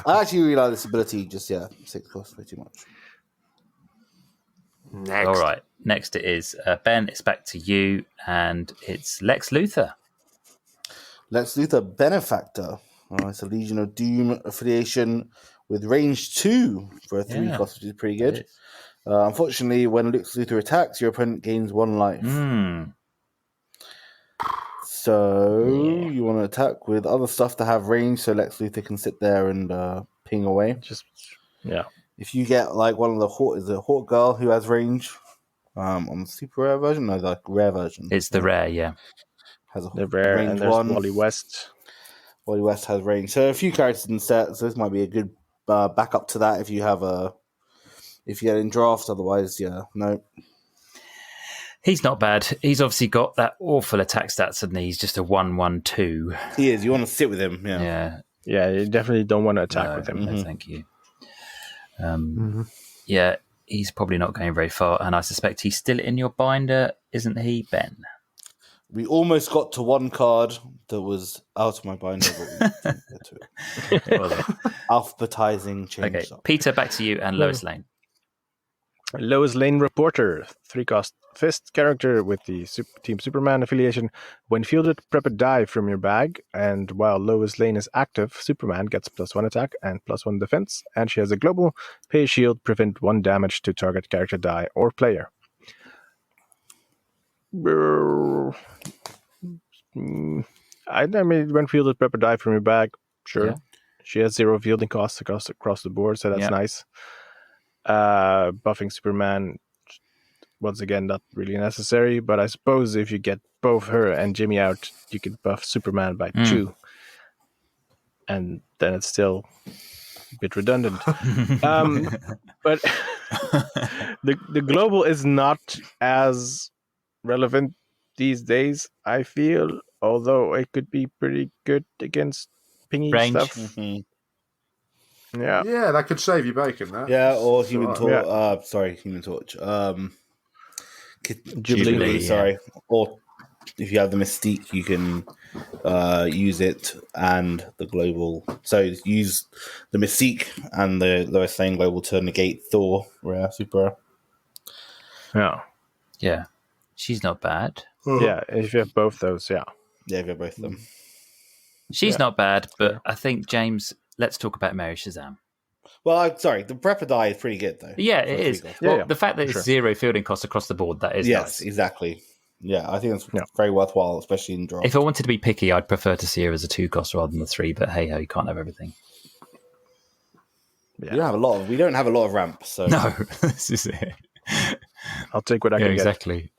I actually really like this ability. Just 6 costs way too much. Next. All right. Next it is Ben. It's back to you, and it's Lex Luthor. Lex Luthor Benefactor. It's a Legion of Doom affiliation with range 2 for a 3 cost, which is pretty good. Unfortunately, when Lex Luthor attacks, your opponent gains 1 life. So you want to attack with other stuff to have range, so Lex Luthor can sit there and ping away. If you get like one of the Hawkel who has range on the super rare version, no, the rare version. It's the rare, yeah. Has the rare, range and there's 1. Wally West. Wally West has range, so a few characters in set. So this might be a good backup to that if you get in draft. Otherwise, no. He's not bad. He's obviously got that awful attack stats, hasn't he? He's just a 1/1/2. He is. You want to sit with him, Yeah, you definitely don't want to attack with him. No, thank you. Yeah, he's probably not going very far, and I suspect he's still in your binder, isn't he, Ben? We almost got to one card that was out of my binder, but we didn't get to it. Alphabetizing change. Okay, Peter, back to you and Lois Lane. Lois Lane Reporter, 3-cost fist character with the Team Superman affiliation. When fielded, prep a die from your bag, and while Lois Lane is active, Superman gets +1 attack and +1 defense, and she has a global pay shield, prevent 1 damage to target character die or player. I mean, when fielded, prep a die from your bag, sure. Yeah. She has 0 fielding costs across the board, so that's nice. Buffing Superman, once again, not really necessary, but I suppose if you get both her and Jimmy out, you could buff Superman by 2, and then it's still a bit redundant. But the global is not as relevant these days, I feel, although it could be pretty good against pingy range stuff. Yeah, that could save you bacon. That. Yeah, or Human Torch. Human Torch. Jubilee. Sorry. Or if you have the Mystique, you can use it and the global. So use the Mystique and the Lois Lane global to negate Thor, rare, super rare. Yeah. She's not bad. Yeah, if you have both those, Yeah, if you have both of them. She's not bad, but I think, James, let's talk about Mary Shazam. Well, the prepper die is pretty good, though. Yeah, it is. Well, the fact that it's 0 fielding costs across the board, that is nice. Exactly. Yeah, I think that's very worthwhile, especially in draft. If I wanted to be picky, I'd prefer to see her as a 2-cost rather than a 3, but hey-ho, you can't have everything. Yeah. We don't have a lot of ramp, so... No, this is it. I'll take what I can get. Exactly.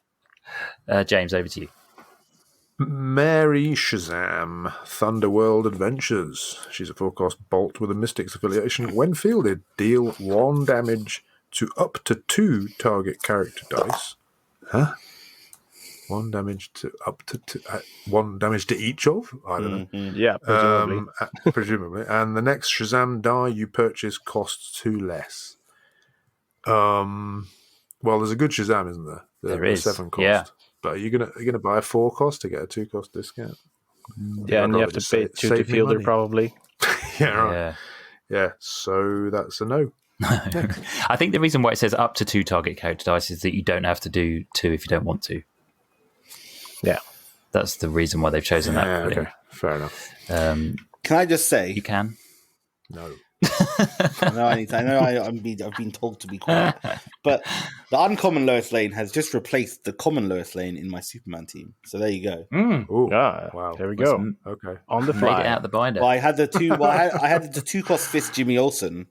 James, over to you. Mary Shazam, Thunderworld Adventures. She's a 4-cost bolt with a Mystics affiliation. When fielded, deal 1 damage to up to 2 target character dice. 1 damage to up to 2. 1 damage to each of? I don't know. Yeah, presumably. Presumably. And the next Shazam die you purchase costs 2 less. Well, there's a good Shazam, isn't there? There is. 7 cost. Yeah. But are you gonna buy a 4-cost to get a 2-cost discount? Yeah, and you have to pay 2 to fielder probably. Yeah, right. Yeah, so that's a no. I think the reason why it says up to 2 target character dice is that you don't have to do 2 if you don't want to. Yeah. That's the reason why they've chosen that. Yeah, okay. Fair enough. Can I just say... You can? No. I've been told to be quiet. But the uncommon Lois Lane has just replaced the common Lois Lane in my Superman team. So there you go. Wow. There we go. Okay. On the fly. Made it out the binder. Well, I had the 2-cost fist Jimmy Olsen.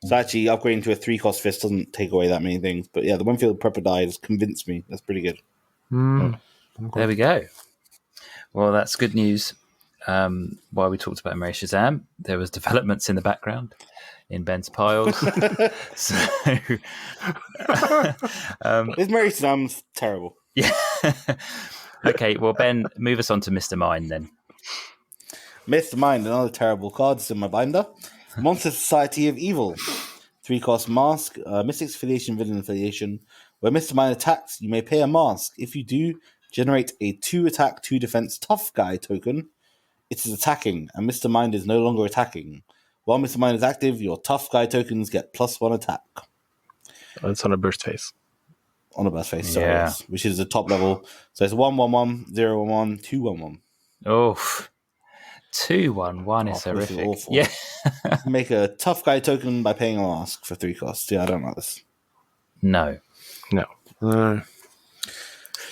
So actually upgrading to a 3-cost fist doesn't take away that many things. But yeah, the one-field prepper die has convinced me. That's pretty good. Okay. There we go. Well, that's good news. While we talked about Mary Shazam, there was developments in the background in Ben's piles. So, this Mary Shazam's terrible. Yeah. Okay, well, Ben, move us on to Mr. Mind then. Mr. Mind, another terrible card. It's in my binder. Monster Society of Evil. 3-cost mask, Mystics affiliation, villain affiliation. When Mr. Mind attacks, you may pay a mask. If you do, generate a 2 attack, 2 defense tough guy token. It is attacking, and Mr. Mind is no longer attacking. While Mr. Mind is active, your tough guy tokens get +1 attack. Oh, it's on a burst phase. On a burst phase, sorry, yes, which is the top level. So it's 1/1/1, 0/1/1, 2/1/1. Oh, 2/1/1 is horrific. Is awful. Yeah. Make a tough guy token by paying a mask for 3 costs. Yeah, I don't like this. No.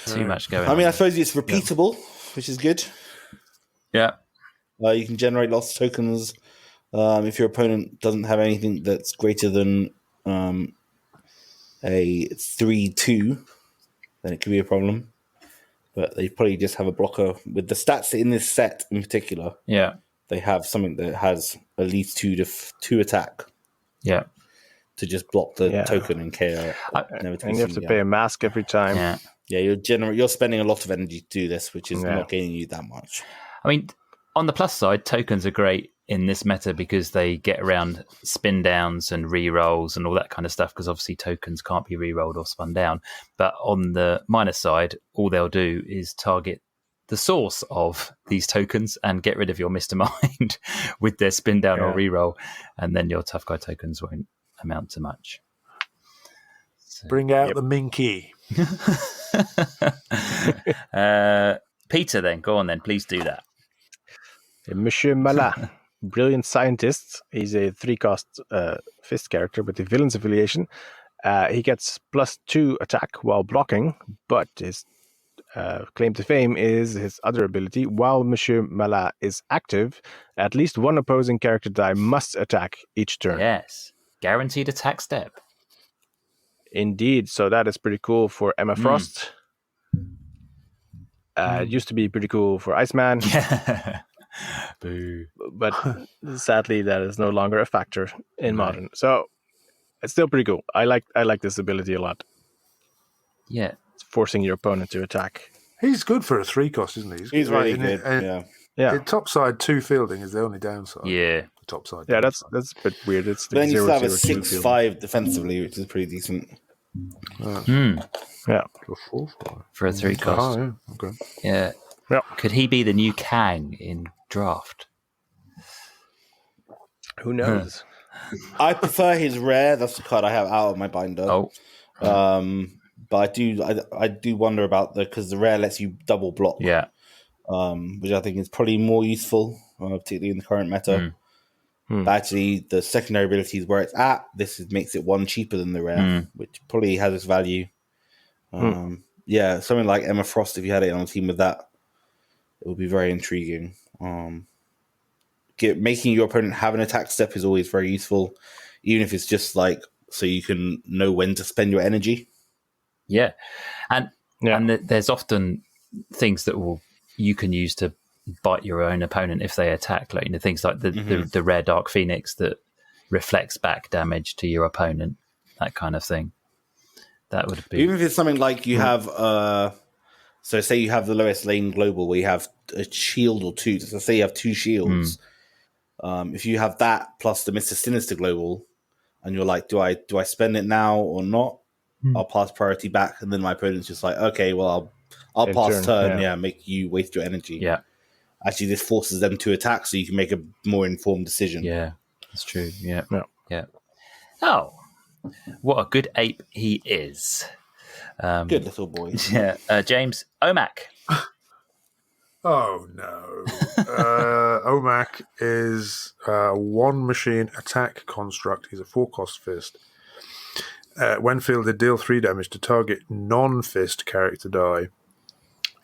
Too much going on. I mean, I suppose it's repeatable, which is good. Yeah. You can generate lots of tokens if your opponent doesn't have anything that's greater than a 3/2, then it could be a problem. But they probably just have a blocker with the stats in this set in particular. Yeah. They have something that has at least 2 attack. Yeah. To just block the token and KO. And you have to pay a mask every time. Yeah, you're spending a lot of energy to do this, which is not gaining you that much. I mean, on the plus side, tokens are great in this meta because they get around spin downs and re-rolls and all that kind of stuff, because obviously tokens can't be re-rolled or spun down. But on the minus side, all they'll do is target the source of these tokens and get rid of your Mr. Mind with their spin down or re-roll, and then your tough guy tokens won't amount to much. Bring out the minky. Peter, then go on. Then please do that. Monsieur Malat, brilliant scientist. He's a 3-cost fist character with the villain's affiliation. He gets +2 attack while blocking, but his claim to fame is his other ability. While Monsieur Malat is active, at least one opposing character die must attack each turn. Yes. Guaranteed attack step. Indeed. So that is pretty cool for Emma Frost. It used to be pretty cool for Iceman. Boo. But sadly, that is no longer a factor in modern. So it's still pretty cool. I like this ability a lot. Yeah. It's forcing your opponent to attack. He's good for a 3-cost, isn't he? He's really good. The top side 2 fielding is the only downside. Yeah. The top side. Yeah, that's a bit weird. It's Then you still have a 0-0-2 6-5 defensively, which is pretty decent. Yeah. For a 3-cost. Oh, yeah. Okay. Yeah. Could he be the new Kang in Draft? Who knows? I prefer his rare. That's the card I have out of my binder. Oh. But I do wonder about because the rare lets you double block. Yeah. Which I think is probably more useful, particularly in the current meta. But actually, the secondary ability is where it's at. Makes it 1 cheaper than the rare, which probably has its value. Yeah, something like Emma Frost, if you had it on a team with that, it would be very intriguing. Making your opponent have an attack step is always very useful, even if it's just like so you can know when to spend your energy. Yeah, and there's often things that you can use to bite your own opponent if they attack, like things like the rare Dark Phoenix that reflects back damage to your opponent, that kind of thing. That would be even if it's something like you have. So say you have the Lois Lane Global where you have a shield or 2. So say you have 2 shields. If you have that plus the Mr. Sinister Global, and you're like, do I spend it now or not? I'll pass priority back, and then my opponent's just like, okay, well I'll pass turn, make you waste your energy. Yeah. Actually, this forces them to attack, so you can make a more informed decision. Yeah, that's true. Yeah. Oh, what a good ape he is. Good little boy. Yeah, James Omac. Oh no. Omac is a 1 machine attack construct. He's a 4-cost fist. When fielded, deal 3 damage to target non-fist character die.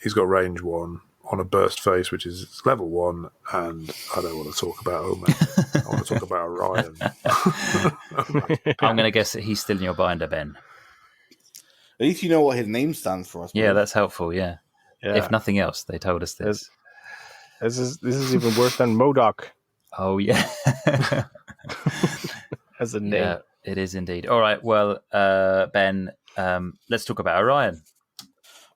He's got range 1 on a burst face, which is level 1, and I don't want to talk about Omac. I want to talk about Orion. I'm going to guess that he's still in your binder, Ben. At least you know what his name stands for. Yeah, that's helpful. Yeah. If nothing else, they told us this. This is even worse than MODOK. Oh yeah, as a name. Yeah, it is indeed. All right, well, Ben, let's talk about Orion.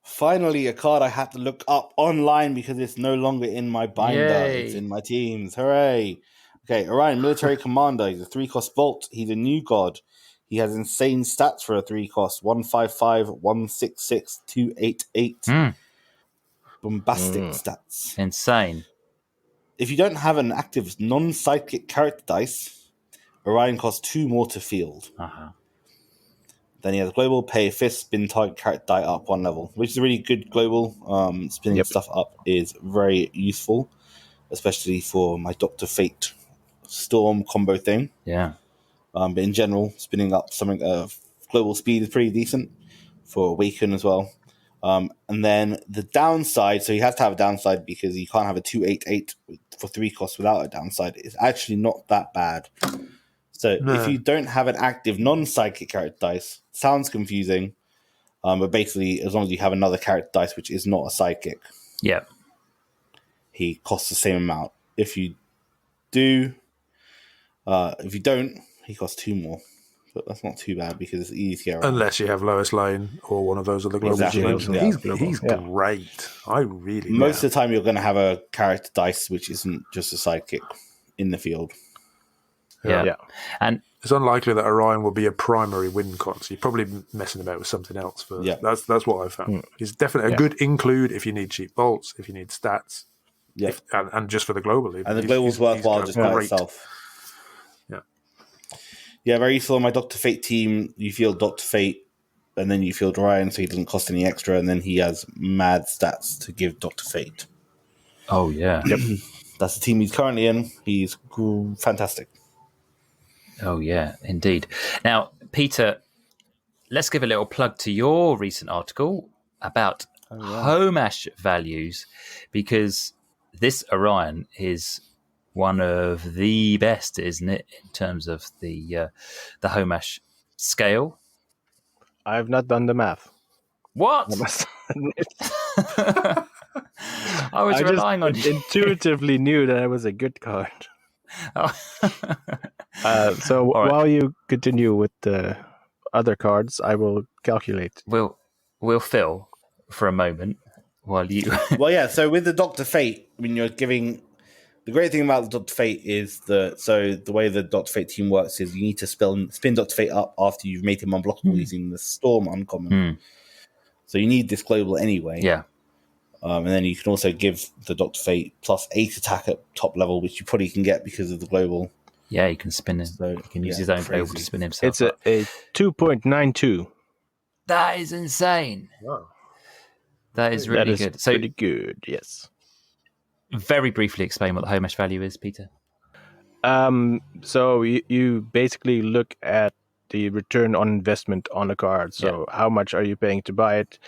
Finally, a card I had to look up online because it's no longer in my binder. Yay. It's in my teams. Hooray! Okay, Orion, military commander. He's a 3-cost bolt. He's a new god. He has insane stats for a 3-cost. 155, 166, 288. Bombastic stats. Insane. If you don't have an active non-sidekick character dice, Orion costs 2 more to field. Then he has global, pay a fist, spin target character die up 1 level, which is a really good global. Spinning stuff up is very useful, especially for my Dr. Fate Storm combo thing. Yeah. But in general, spinning up something of global speed is pretty decent for Awaken as well. And then the downside, so he has to have a downside because you can't have a 288 for 3 costs without a downside. It's actually not that bad. So if you don't have an active non-sidekick character dice, sounds confusing, but basically as long as you have another character dice which is not a sidekick, he costs the same amount. If you don't, he costs 2 more. But that's not too bad because it's easy to get around. Unless you have Lois Lane or one of those other global units. He's great. I really Most of the time you're going to have a character dice which isn't just a sidekick in the field. Yeah. And it's unlikely that Orion will be a primary win con, so you're probably messing about with something else first. That's what I found. He's definitely a good include if you need cheap bolts, if you need stats, and just for the global. And the global's worthwhile just by itself. Yeah, very useful on my Dr. Fate team. You feel Dr. Fate and then you field Orion, so he doesn't cost any extra, and then he has mad stats to give Dr. Fate. Oh, yeah. Yep. That's the team he's currently in. He's fantastic. Oh, yeah, indeed. Now, Peter, let's give a little plug to your recent article about Homash values, because this Orion is one of the best, isn't it, in terms of the Homash scale? I've not done the math. What? I was relying on you. Intuitively knew that it was a good card. Oh. So while you continue with the other cards, I will calculate. We'll fill for a moment while you. Well, yeah. So with the Dr. Fate, I mean, you're giving. The great thing about the Dr. Fate is the way the Dr. Fate team works is you need to spin Dr. Fate up after you've made him unblockable using the Storm uncommon. So you need this global anyway. Yeah. And then you can also give the Dr. Fate plus 8 attack at top level, which you probably can get because of the global. Yeah, he can spin him. So he can use his own global to spin himself. It's a 2.92. That is insane. Wow. That is really good. Pretty good, yes. Very briefly explain what the Homash value is, Peter. So you basically look at the return on investment on a card. So how much are you paying to buy it?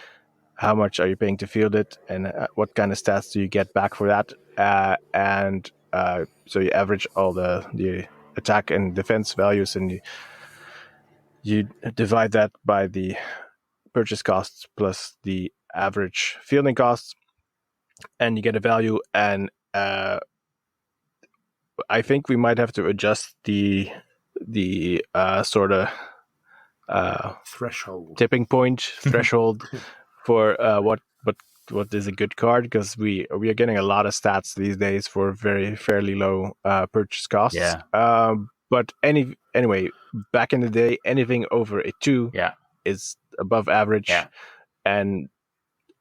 How much are you paying to field it? And what kind of stats do you get back for that? So you average all the attack and defense values, and you divide that by the purchase costs plus the average fielding costs, and you get a value. And I think we might have to adjust the sort of threshold tipping point threshold for what is a good card, because we are getting a lot of stats these days for fairly low purchase costs. Yeah. But anyway, back in the day, anything over a 2 is above average, and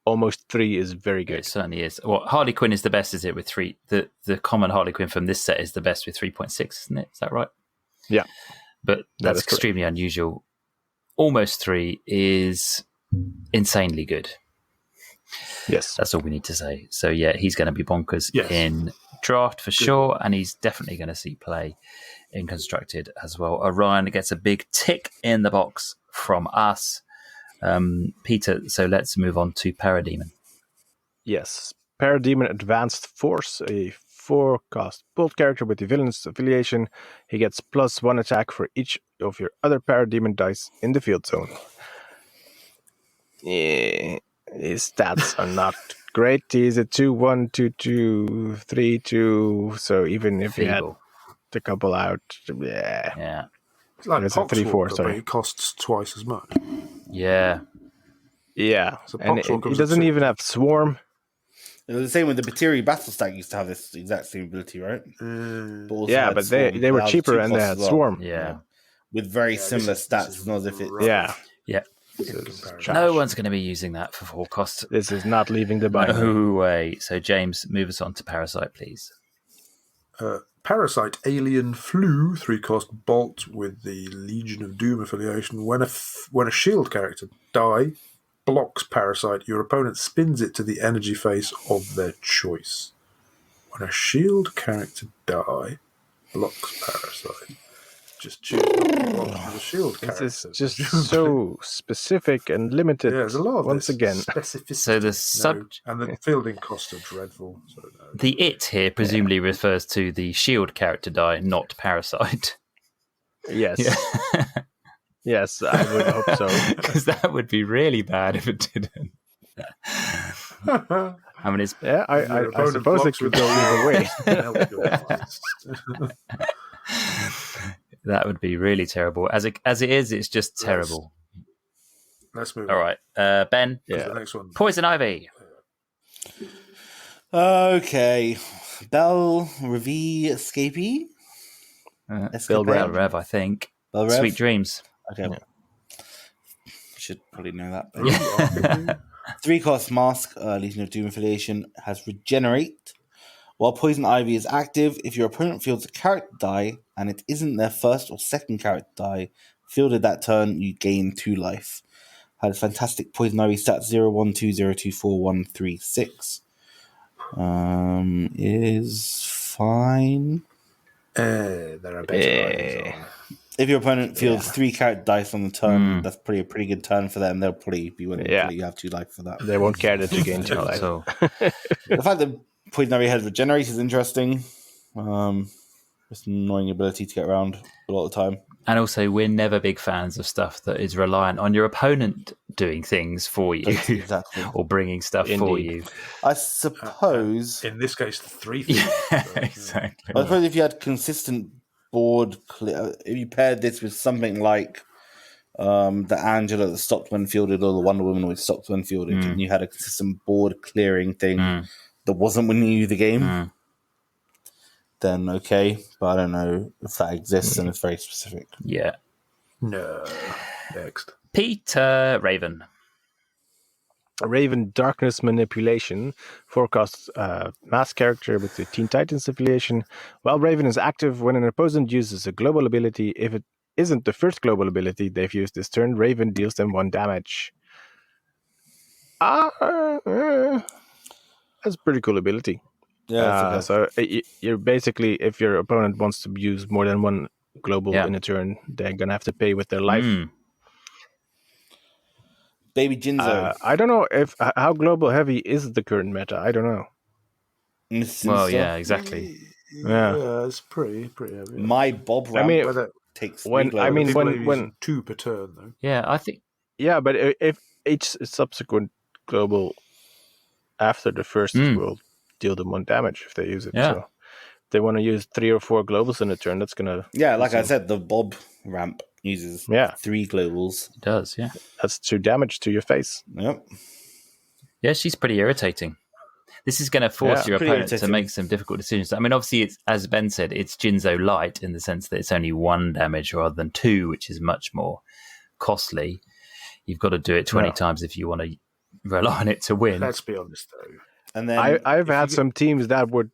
almost 3 is very good. It certainly is. Well, Harley Quinn is the best, is it? With 3, the common Harley Quinn from this set is the best with 3.6, isn't it? Is that right? Yeah, but that's extremely unusual. Almost 3 is insanely good. Yes, that's all we need to say. So yeah, he's going to be bonkers in draft for sure, and he's definitely going to see play in constructed as well. Orion gets a big tick in the box from us. Peter, so let's move on to Parademon. Yes, Parademon Advanced Force, a 4-cost bolt character with the villainous affiliation. He gets +1 attack for each of your other Parademon dice in the field zone. Yeah, his stats are not great. He's a 2-1, 2-2, 3-2. So even if you had a couple out, yeah. It's like it's a 3-4. Sorry, it costs twice as much. Yeah. So and he doesn't even have Swarm. It was the same with the Batiri Battle Stack used to have this exact same ability, right? But they were cheaper and they had Swarm. Yeah. With very similar stats, not as if it. Yeah. No one's going to be using that for 4 costs. This is not leaving the binder. No way. So James, move us on to Parasite, please. Parasite Alien Flu, 3-cost bolt with the Legion of Doom affiliation. When a shield character blocks Parasite, your opponent spins it to the energy face of their choice. When a shield character blocks Parasite, just choose the shield character. This is just so specific and limited. Yeah, there's a lot of once again. Specificity. So the and the fielding costs are dreadful. So no. The it here presumably refers to the shield character die, not Parasite. Yes. Yeah. Yes, I would hope so. Because that would be really bad if it didn't. I mean, it's... Yeah, I suppose it could go either way. That would be really terrible. As it is, it's just terrible. Let's move on. All right. Ben, the next one. Poison Ivy. Okay. Belle Revie Escapee? Belle Rev, I think. Belle Rev? Sweet Dreams. Okay. Yeah. Should probably know that. 3-cost mask, Legion of Doom affiliation, has Regenerate. While Poison Ivy is active, if your opponent fields a character die and it isn't their first or second character die fielded that turn, you gain 2 life. Had fantastic Poison Ivy stats 012024136. Is fine. There are better items on. If your opponent fields 3 character dice on the turn, that's a pretty good turn for them. They'll probably be willing to let you have 2 life for that. They won't care that you gain 2 life. The fact that Poison Ivy has Regenerate is interesting. It's an annoying ability to get around a lot of the time. And also, we're never big fans of stuff that is reliant on your opponent doing things for you. Exactly. Or bringing stuff for you. I suppose... in this case, the 3 things. Yeah, exactly. I suppose if you had consistent board clear... If you paired this with something like the Angela that stopped when fielded or the Wonder Woman which stopped when fielded, and you had a consistent board clearing thing that wasn't winning you the game... then okay, but I don't know if that exists and it's very specific. Yeah. No. Next. Peter Raven. Raven Darkness Manipulation forecasts mass character with the Teen Titans affiliation. While Raven is active when an opponent uses a global ability, if it isn't the first global ability they've used this turn, Raven deals them 1 damage. That's a pretty cool ability. Yeah, so you're basically, if your opponent wants to use more than 1 global in a turn, they're gonna have to pay with their life. Baby Jinzo. I don't know how global heavy is the current meta. I don't know. Well, yeah, exactly. Yeah, it's pretty heavy. My Bob ramp takes when 2 per turn though. Yeah, I think. Yeah, but if each subsequent global after the first will deal them 1 damage if they use it. So if they want to use 3 or 4 globals in a turn, that's gonna. Yeah, like I said, the Bob ramp uses 3 globals. It does, yeah. That's 2 damage to your face. Yep. Yeah, she's pretty irritating. This is going to force your opponent to make some difficult decisions. I mean, obviously, it's, as Ben said, it's Jinzo light in the sense that it's only 1 damage rather than 2, which is much more costly. You've got to do it 20 times if you want to rely on it to win. Let's be honest, though. And then I've had some teams that would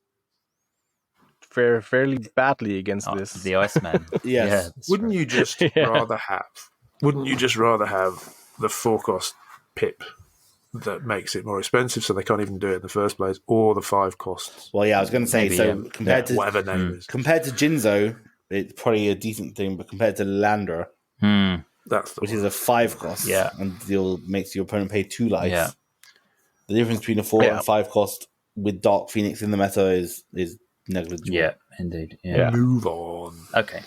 fare fairly badly against this. The Iceman. Yes. Wouldn't you just rather have the 4-cost pip that makes it more expensive so they can't even do it in the first place, or the 5 costs? Well, yeah, I was going to say, compared to whatever name is. Compared to Jinzo, it's probably a decent thing, but compared to Lander, which is a 5 cost, and makes your opponent pay 2 life. Yeah. The difference between a 4 and 5 cost with Dark Phoenix in the meta is negligible. Yeah, indeed. Yeah. Move on. Okay.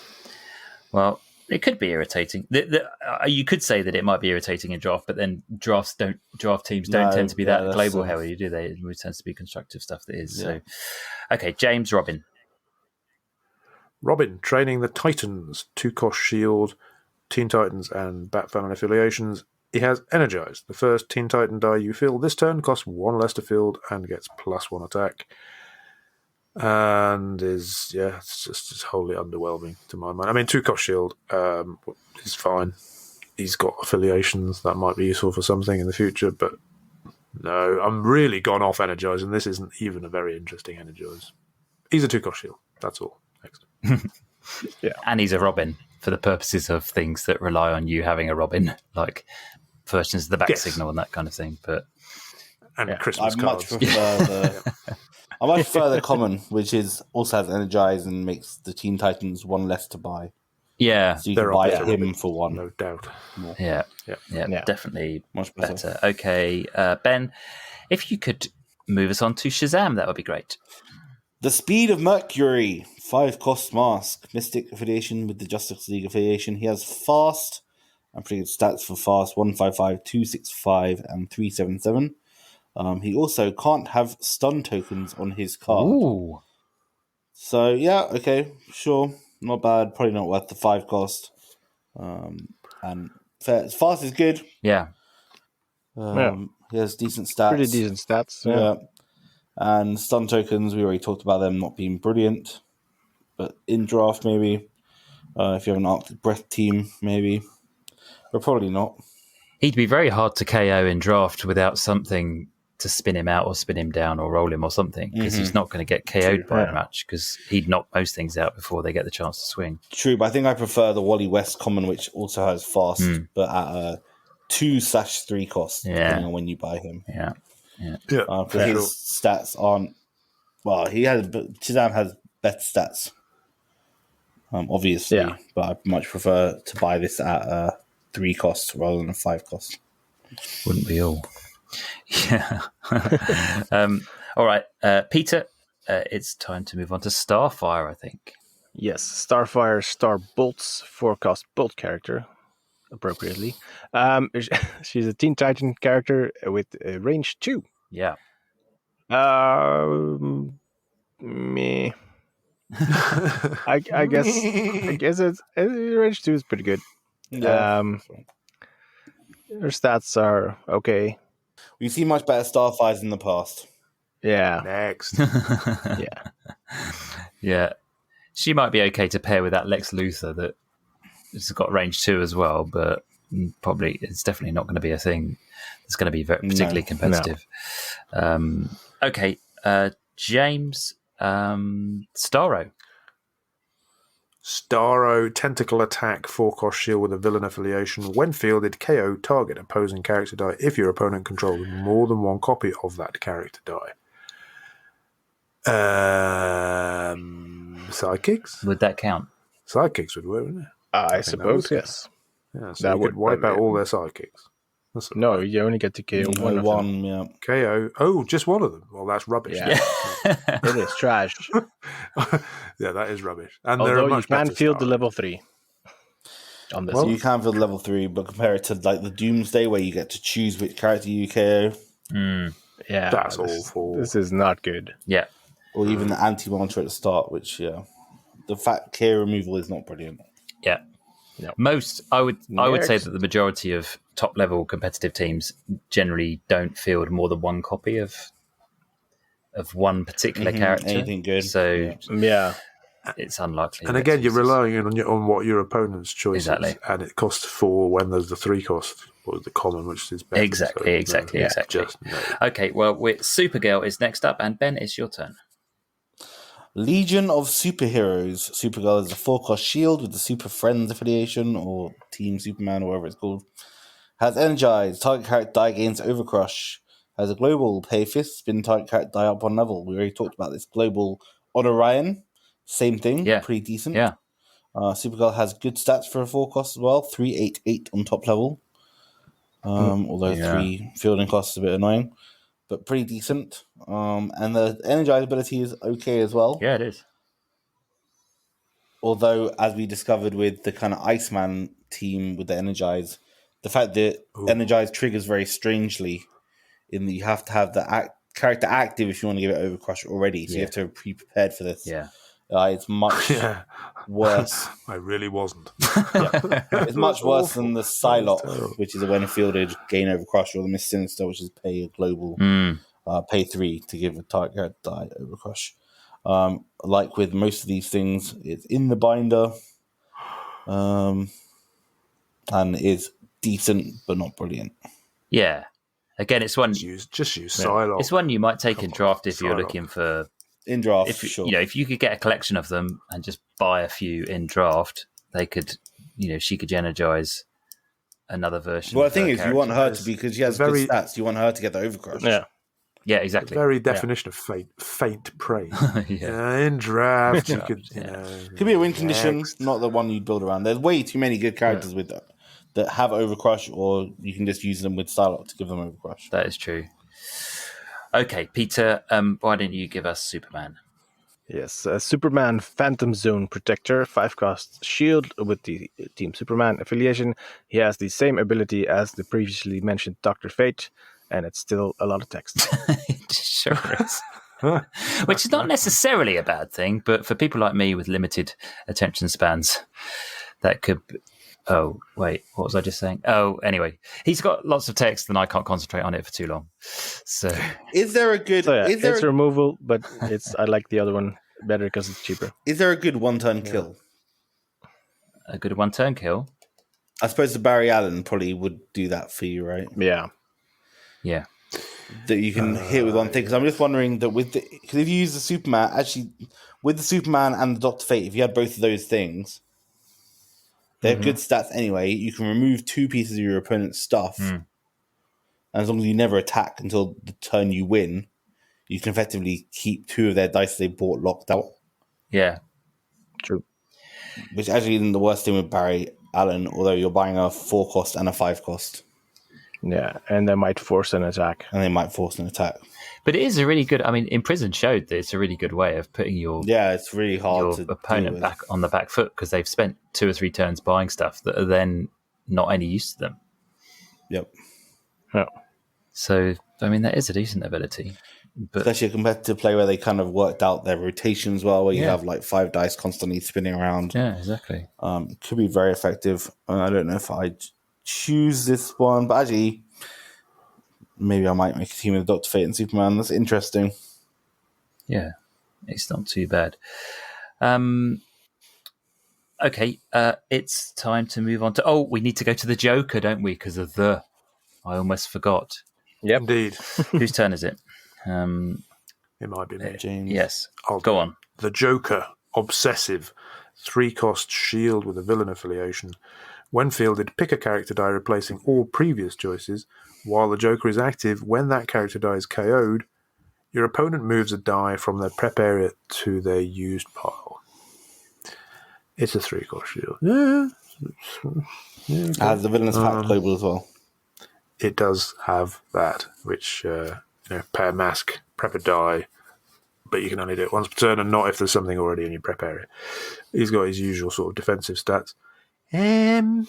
Well, it could be irritating. You could say that it might be irritating in draft, but then draft teams don't tend to be that global heavy, do they? It tends to be constructive stuff that is. So, okay, James Robin. Robin, training the Titans, 2-cost shield, Teen Titans and Bat Family affiliations. He has Energized. The first Teen Titan die you field this turn costs 1 less to field and gets +1 attack. And it's just wholly underwhelming to my mind. I mean, 2-cost shield is fine. He's got affiliations that might be useful for something in the future, but no, I'm really gone off Energize, and this isn't even a very interesting Energize. He's a 2-cost shield. That's all. Next. And he's a Robin for the purposes of things that rely on you having a Robin, like versions of the back signal and that kind of thing. And Christmas cards. I much prefer the common, which also has Energize and makes the Teen Titans 1 less to buy. Yeah. So you can buy him for 1. No doubt. More. Yeah, definitely much better. Okay, Ben, if you could move us on to Shazam, that would be great. The Speed of Mercury, 5-cost mask, Mystic affiliation with the Justice League affiliation. He has fast and pretty good stats for fast, 155, 265, and 377. He also can't have stun tokens on his card. Ooh. So, yeah, okay, sure. Not bad. Probably not worth the 5 cost. And fast is good. Yeah. He has decent stats. Pretty decent stats. Yeah. And stun tokens, we already talked about them not being brilliant. But in draft, maybe. If you have an Arctic Breath team, maybe. But probably not. He'd be very hard to KO in draft without something to spin him out or spin him down or roll him or something, because he's not going to get KO'd by a match, because he'd knock most things out before they get the chance to swing. True, but I think I prefer the Wally West common, which also has fast, but at a 2/3 costs, depending on when you buy him. Yeah. Because his stats aren't. Well, Shazam has better stats, obviously. Yeah. But I much prefer to buy this at 3 costs rather than a 5 cost. Wouldn't be all. Yeah. All right, Peter. It's time to move on to Starfire, I think. Yes, Starfire Starbolt's 4-cost bolt character, appropriately. She's a Teen Titan character with range 2. Yeah. Me. I guess it's range 2 is pretty good. Yeah. Her stats are okay. We've seen much better Starfires in the past. Yeah. Next. Yeah. Yeah. She might be okay to pair with that Lex Luthor that has got range 2 as well, but probably it's definitely not going to be a thing that's going to be particularly competitive. No. Okay. James, Starro. Starro, tentacle attack, 4-cost shield with a villain affiliation. When fielded, KO target opposing character die if your opponent controls more than one copy of that character die. Sidekicks? Would that count? Sidekicks would work, wouldn't it? I suppose, yes. Yeah, so that would wipe out all their sidekicks. No, you only get to KO one of them. Yeah. KO. Oh, just one of them. Well, that's rubbish. Yeah. It is trash. Yeah, that is rubbish. And although you can field the level 3. On this, so you can field level 3, but compare it to like the Doomsday, where you get to choose which character you KO. Yeah, that's awful. This is not good. Yeah. Or even the anti-monitor at the start, which the fact KO removal is not brilliant. Yeah. No. I would say that the majority of top level competitive teams generally don't field more than one copy of one particular character. Anything good. So yeah, it's unlikely. And again, you're relying on what your opponent's choice exactly. is, and it costs 4 when there's the 3 cost or the common, which is better. Exactly. Just, no. Okay, well, Supergirl is next up, and Ben, it's your turn. Legion of Superheroes. Supergirl is a 4-cost shield with the Super Friends affiliation, or Team Superman, or whatever it's called. Has Energize. Target character die gains Overcrush. Has a global. Pay fist. Spin target character die up 1 level. We already talked about this. Global on Orion. Same thing. Yeah. Pretty decent. Yeah. Supergirl has good stats for a 4-cost as well. 388 on top level. Although 3 fielding costs is a bit annoying. But pretty decent. And the Energize ability is okay as well. Yeah, it is. Although, as we discovered with the kind of Iceman team with the Energize, the fact that Energize triggers very strangely in that you have to have the character active if you want to give it Overcrush already. So you have to be prepared for this. Yeah. It's much worse. I really wasn't. It's much worse than the Psylocke, which is a when fielded gain Overcrush, or the Miss Sinister, which is pay a global, pay 3 to give a target character die Overcrush. Like with most of these things, it's in the binder, and is decent but not brilliant. Yeah. Again, it's one. Just use Psylocke. It's one you might take in draft if you're looking for. In draft, sure. If you could get a collection of them and just buy a few in draft, they could, she could energize another version. Well, the thing is, you want her to be, because she has good stats, you want her to get the Overcrush. Yeah, exactly. The very definition of faint praise. In draft, you could, could be a win condition, not the one you build around. There's way too many good characters with that have Overcrush, or you can just use them with Psylocke to give them Overcrush. That is true. Okay, Peter, why don't you give us Superman? Yes, Superman Phantom Zone Protector, 5-cost shield with the Team Superman affiliation. He has the same ability as the previously mentioned Dr. Fate, and it's still a lot of text. It sure is. Which is not necessarily a bad thing, but for people like me with limited attention spans, that could... Oh, wait, what was I just saying? Oh, anyway, he's got lots of text and I can't concentrate on it for too long. So, is there a good... it's removal, but I like the other one better because it's cheaper. Is there a good one-turn kill? A good one-turn kill? I suppose the Barry Allen probably would do that for you, right? Yeah. Yeah. That you can hit with one thing. Because I'm just wondering that because if you use the Superman, actually, with the Superman and the Dr. Fate, if you had both of those things... They have good stats anyway. You can remove 2 pieces of your opponent's stuff. And as long as you never attack until the turn you win, you can effectively keep 2 of their dice they bought locked out. Yeah. True. Which actually isn't the worst thing with Barry Allen, although you're buying a 4 cost and a 5 cost. Yeah, and they might force an attack. But it is a really good. I mean, Imprison showed that it's a really good way of putting it's really hard your opponent back on the back foot because they've spent 2 or 3 turns buying stuff that are then not any use to them. Yep. Yeah. So I mean, that is a decent ability. But, especially a competitive play where they kind of worked out their rotations well, where you have like 5 dice constantly spinning around. Yeah, exactly. It could be very effective. I don't know if I'd choose this one, but actually, maybe I might make a team with Dr. Fate and Superman. That's interesting. Yeah, it's not too bad. Okay, it's time to move on to... Oh, we need to go to the Joker, don't we? Because of I almost forgot. Yep. Indeed. Whose turn is it? It might be me. James. Yes. Go on. The Joker, obsessive, 3-cost shield with a villain affiliation. When fielded, pick a character die replacing all previous choices. While the Joker is active, when that character die is KO'd, your opponent moves a die from their prep area to their used pile. It's a 3-cost shield. Yeah. It has the villainous pack global as well. It does have that, which... pair mask, prep a die, but you can only do it once per turn and not if there's something already in your prep area. He's got his usual sort of defensive stats. It's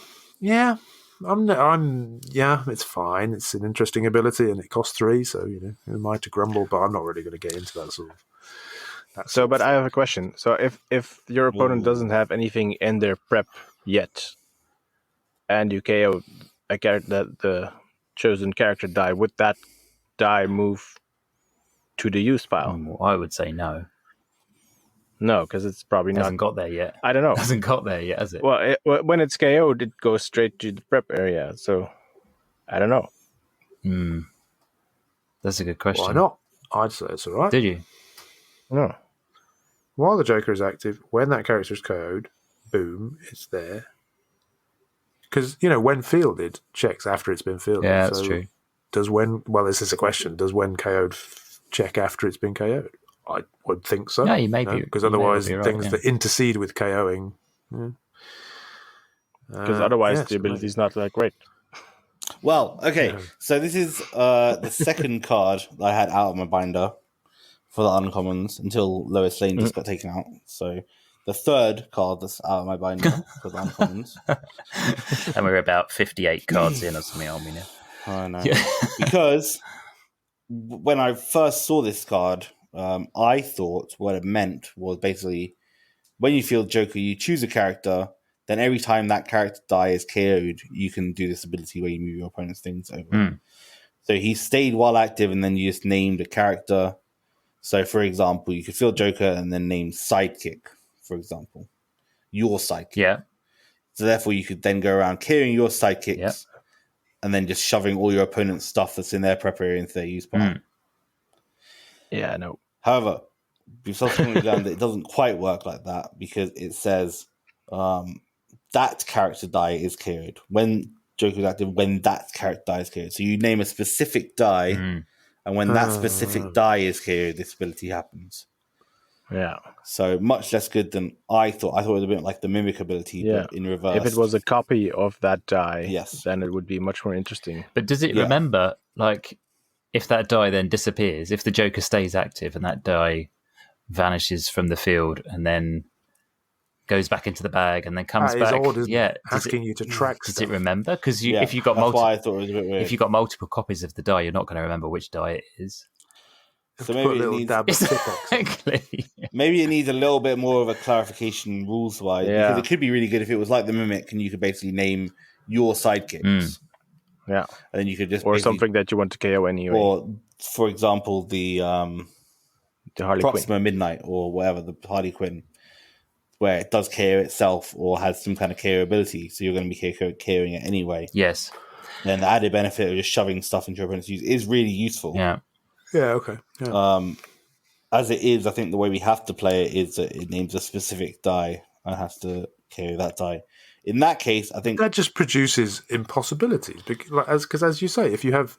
fine. It's an interesting ability and it costs 3, so who am I to grumble? But I'm not really going to get into that sort of. But I have a question. So if your opponent doesn't have anything in their prep yet, and you KO a character that the chosen character die, would that die move to the use pile? Well, I would say no. No, because it's probably not. Hasn't got there yet. I don't know. Hasn't got there yet, has it? Well, when it's KO'd, it goes straight to the prep area. So, I don't know. That's a good question. Why not? I'd say it's all right. Did you? No. While the Joker is active, when that character is KO'd, boom, it's there. Because, when fielded, checks after it's been fielded. Yeah, that's true. This is a question, does when KO'd check after it's been KO'd? I would think so. Yeah, you may be. Because otherwise, things that intercede with KOing. Because otherwise, the ability is not that great. Well, okay. So this is the second card that I had out of my binder for the uncommons until Lois Lane just got taken out. So the third card that's out of my binder for the uncommons. And we're about 58 cards in or something, aren't we now? I know. Yeah. Because when I first saw this card, I thought what it meant was basically when you field Joker, you choose a character, then every time that character die is KO'd, you can do this ability where you move your opponent's things over. So he stayed while active and then you just named a character. So, for example, you could field Joker and then name Sidekick, for example. Your sidekick. Yeah. So therefore you could then go around carrying your sidekicks and then just shoving all your opponent's stuff that's in their prep area into their use pile. Yeah, no. However, we've subsequently learned that it doesn't quite work like that because it says that character die is KO'd. When Joker is active, when that character die is KO'd. So you name a specific die, and when that specific die is KO'd, this ability happens. Yeah. So much less good than I thought. I thought it would have been like the mimic ability, but in reverse. If it was a copy of that die, then it would be much more interesting. But does it remember, like, if that die then disappears, if the Joker stays active and that die vanishes from the field and then goes back into the bag and then comes back, asking you to track does stuff. It remember? Because if you've got why I thought it was a bit weird. If you've got multiple copies of the die, you're not going to remember which die it is. So maybe it needs exactly. Maybe it needs a little bit more of a clarification rules wise. Because it could be really good if it was like the mimic and you could basically name your sidekicks. Yeah. And then you could just something that you want to KO anyway. Or for example the Harley Proxima Quinn. Midnight or whatever, the Harley Quinn, where it does KO itself or has some kind of KO ability, so you're going to be KOing it anyway. Yes. Then the added benefit of just shoving stuff into your opponent's use is really useful. Yeah. Yeah, okay. Yeah. As it is, I think the way we have to play it is that it names a specific die and has to KO that die. In that case, I think that just produces impossibilities. Because as you say, if you have,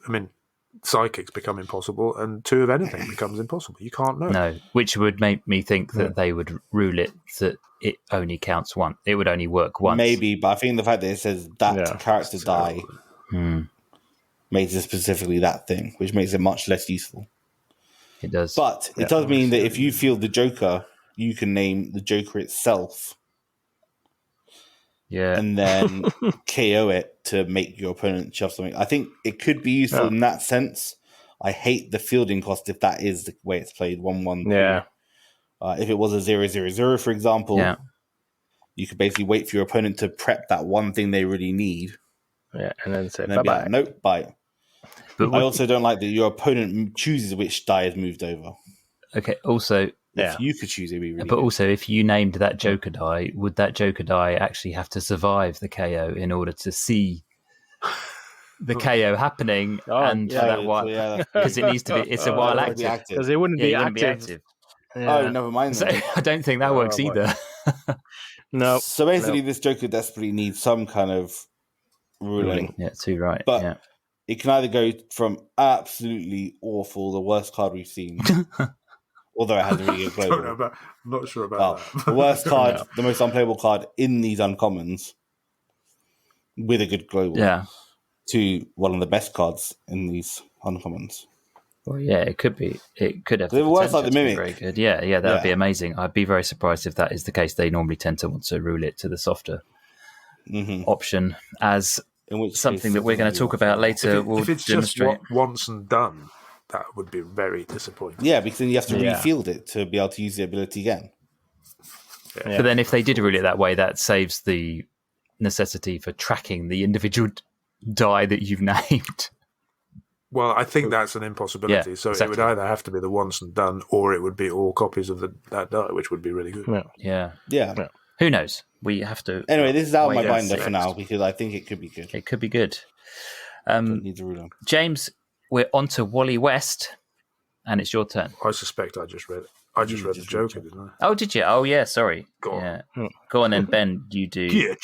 psychics become impossible, and 2 of anything becomes impossible. You can't know. No, which would make me think that they would rule it that it only counts once. It would only work once. Maybe, but I think the fact that it says that character die makes it specifically that thing, which makes it much less useful. It does. But it does mean that if you field the Joker, you can name the Joker itself. Yeah. And then KO it to make your opponent shove something. I think it could be useful in that sense. I hate the fielding cost if that is the way it's played, 1-1. Yeah. If it was a 0-0-0, for example, you could basically wait for your opponent to prep that one thing they really need. Yeah, and then say bye-bye. Like, nope, bye. But I also don't like that your opponent chooses which die is moved over. Okay, also... If you could choose, it'd be really But good. also, if you named that Joker die, would that Joker die actually have to survive the KO in order to see the KO happening? Because it needs to be, it's a while active. Because it wouldn't be active. Yeah. Oh, never mind. So I don't think that works either. No. So basically, this Joker desperately needs some kind of ruling. Yeah, too right. But it can either go from absolutely awful, the worst card we've seen. Although it has a really good global. I'm not sure about that. The worst card, the most unplayable card in these uncommons with a good global. Yeah. To one of the best cards in these uncommons. Well, yeah, it could be. It could have. It works like the Mimic. Very good. Yeah, that would be amazing. I'd be very surprised if that is the case. They normally tend to want to rule it to the softer option as something that we're going to talk about later. If it's demonstrate. just once and done, that would be very disappointing. Yeah, because then you have to refield it to be able to use the ability again. But then if they did rule it that way, that saves the necessity for tracking the individual die that you've named. Well, I think that's an impossibility. So it would either have to be the once and done, or it would be all copies of that die, which would be really good. Yeah. Who knows? We have to... Anyway, this is out of my binder for now, because I think it could be good. It could be good. Needs a ruler. James, we're on to Wally West, and it's your turn. I suspect I just read it. I just read the Joker, didn't I? Oh, did you? Oh, yeah, sorry. Go on. Go on then, Ben, you do...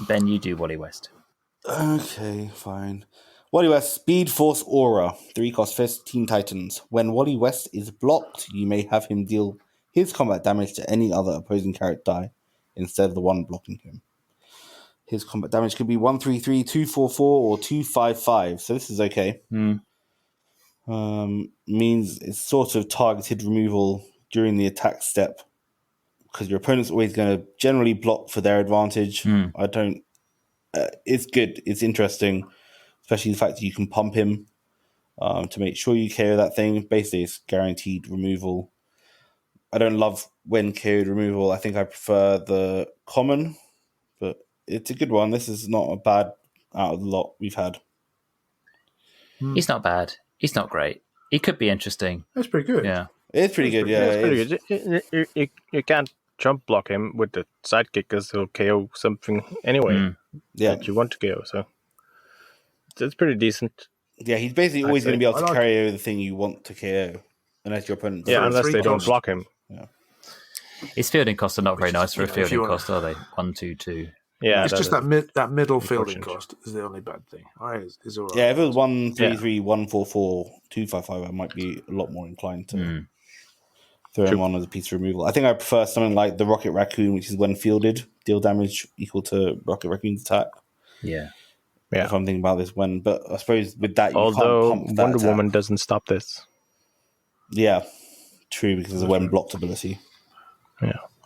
Ben, you do Wally West. Okay, fine. Wally West, Speed Force Aura, 3 cost Fist, Teen Titans. When Wally West is blocked, you may have him deal his combat damage to any other opposing character die instead of the one blocking him. His combat damage could be 133, 244, or 255, so this is okay. Means it's sort of targeted removal during the attack step because your opponent's always going to generally block for their advantage. It's good. It's interesting, especially the fact that you can pump him to make sure you KO that thing. Basically, it's guaranteed removal. I don't love when KO'd removal. I think I prefer the common, but it's a good one. This is not a bad out of the lot we've had. He's not bad. He's not great. He could be interesting. That's pretty good. Yeah. It's pretty good, yeah. It's pretty good. You can't jump block him with the sidekick because he'll KO something anyway that you want to KO. So it's pretty decent. Yeah, he's basically always going to be able to carry over the thing you want to KO, unless your opponent. Yeah, unless they don't block him. Yeah. His fielding costs are not very nice for a fielding cost, are they? 1, 2, 2. Yeah, it's just that middle fielding cost is the only bad thing. It's all right. Yeah, if it was 133, 144, 255, I might be a lot more inclined to throw him on as a piece of removal. I think I prefer something like the Rocket Raccoon, which is when fielded, deal damage equal to Rocket Raccoon's attack. Yeah. If I'm thinking about this one, but I suppose with that, you can't pump that Wonder attack. Woman doesn't stop this. Yeah, true, because of the when blocked ability.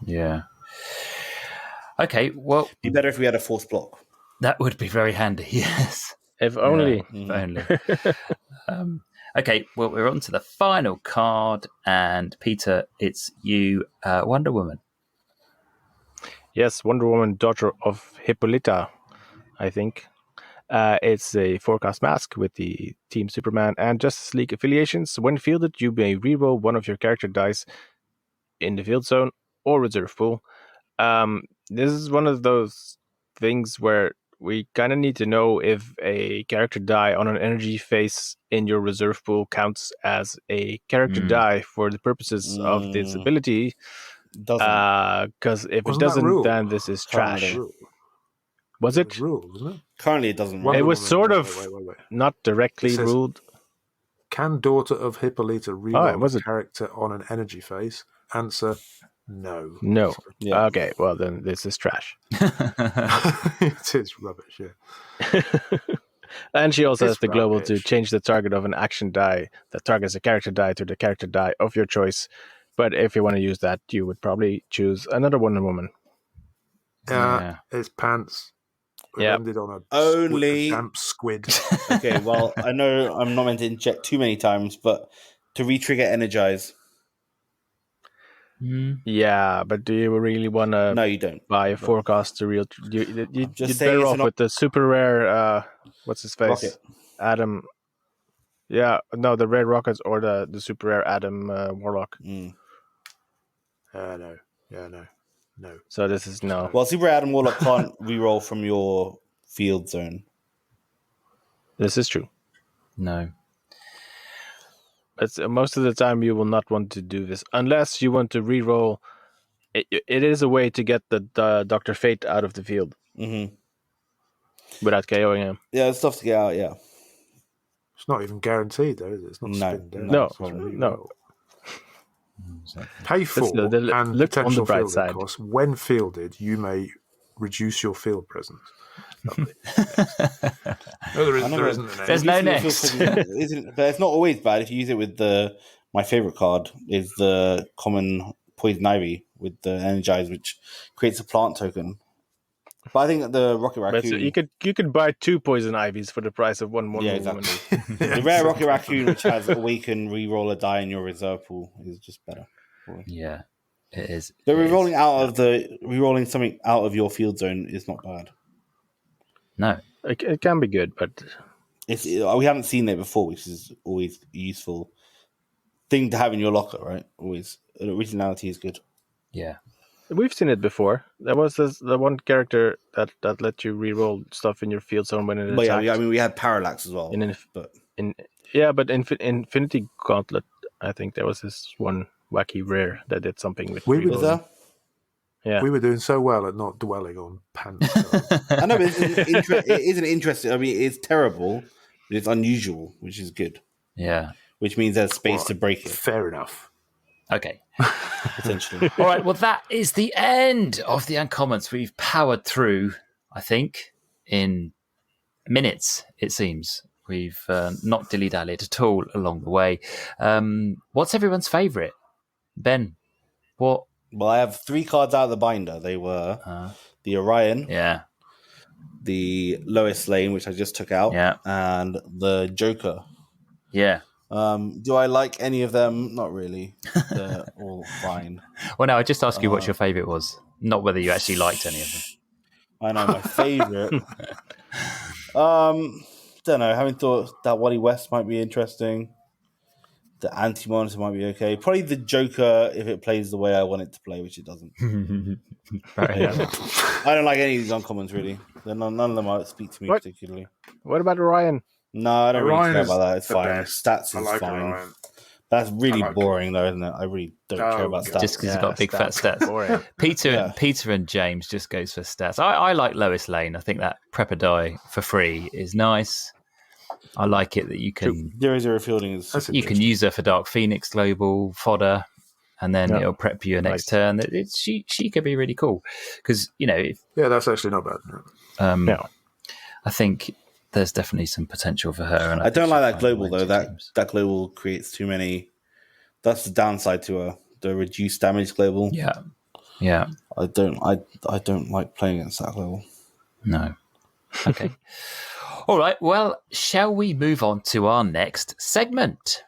Yeah. Okay, well... It'd be better if we had a force block. That would be very handy, yes. If only. If only. Okay, well, we're on to the final card, and Peter, it's you, Wonder Woman. Yes, Wonder Woman, daughter of Hippolyta, I think. It's a forecast mask with the Team Superman and Justice League affiliations. When fielded, you may reroll one of your character dice in the field zone or reserve pool. This is one of those things where we kind of need to know if a character die on an energy phase in your reserve pool counts as a character die for the purposes of this ability. Because if it doesn't, then this is trash. Was it? ruled, wasn't it? Currently, it doesn't. It was sort of not directly ruled. Can daughter of Hippolyta reroll was a it? character on an energy phase? Answer: no. No. Yeah. Okay, well then this is trash. It is rubbish, yeah. And she also It's has the global rubbish. to change the target of an action die that targets a character die to the character die of your choice. But if you want to use that, you would probably choose another Wonder Woman. It's pants. It Yep. ended on Only- a damp squid. Okay, well, I know I'm not meant to inject too many times, but to re-trigger Energize. Yeah, but do you really want to No, you don't. buy a forecast to real? You'd just saying better it's off an with the super rare. What's his face? Rocket. Adam. Yeah, no, the rare rockets or the super rare Adam Warlock. Mm. No. Yeah, no. So this is no. Well, Super Adam Warlock can't re-roll from your field zone. This is true. No. It's most of the time you will not want to do this unless you want to re-roll. It is a way to get the Dr. Fate out of the field without KOing him. Yeah, it's tough to get out. Yeah. It's not even guaranteed, though, is it? It's not No. spin down. No, It's just no. reroll. Pay for Look and on the potential bright fielding side. costs. When fielded, you may reduce your field presence. Lovely. No, there isn't an There's no next. But it's not always bad if you use it with my favorite card is the common Poison Ivy with the Energize, which creates a plant token. But I think that the Rocket But Raccoon, you could buy 2 Poison Ivies for the price of one Wonder Woman. exactly. The rare Rocket Raccoon, which has Awaken, re-roll a die in your reserve pool, is just better. Yeah, it is. The re-rolling something out of your field zone is not bad. No. It can be good, but we haven't seen it before, which is always a useful thing to have in your locker, right? Always. Originality is good. Yeah. we've seen it before. There was the one character that let you re-roll stuff in your field zone when it attacked. But yeah, I mean, we had Parallax as well. But Infinity Gauntlet, I think there was this one wacky rare that did something with We was re-rolling. there? Yeah. We were doing so well at not dwelling on pants. I know, but it isn't interesting. I mean, it's terrible, but it's unusual, which is good. Yeah. Which means there's space to break it, Fair enough. Okay. potentially. All right. Well, that is the end of the uncommons. We've powered through, I think, in minutes, it seems. We've not dilly-dallied at all along the way. What's everyone's favourite? Ben, what? Well, I have 3 cards out of the binder. They were the Orion, Yeah. the Lois Lane, which I just took out, Yeah. and the Joker. Yeah. Do I like any of them? Not really. They're all fine. Well, no, I just asked you what your favourite was, not whether you actually liked any of them. I know my favorite. Don't know. Having thought that Wally West might be interesting. The Anti-Monitor might be okay. Probably the Joker if it plays the way I want it to play, which it doesn't. Right. I don't like any of these uncommons really. None of them speak to me What? particularly. What about Orion? No, I don't really Orion care is about that. It's the fine. best. Stats I is like fine. Orion. That's really I like boring though, isn't it? I really don't care about stats. Just because he's got big fat stats. Boring. Peter and James just goes for stats. I like Lois Lane. I think that prepper die for free is nice. I like it that you can 0-0 fielding is you can use her for Dark Phoenix Global fodder, and then it'll prep you your next turn. She could be really cool because Yeah, that's actually not bad. No. I think there's definitely some potential for her. And I don't like that global way though. to teams. That global creates too many. That's the downside to her. The reduced damage global. Yeah. I don't like playing against that global. No. Okay. All right. Well, shall we move on to our next segment?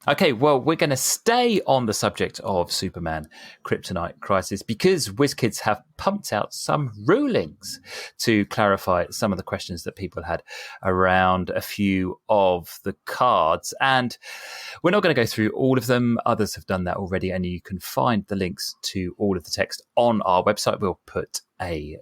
Okay, well, we're going to stay on the subject of Superman Kryptonite Crisis because WizKids have pumped out some rulings to clarify some of the questions that people had around a few of the cards. And we're not going to go through all of them. Others have done that already, and you can find the links to all of the text on our website. We'll put a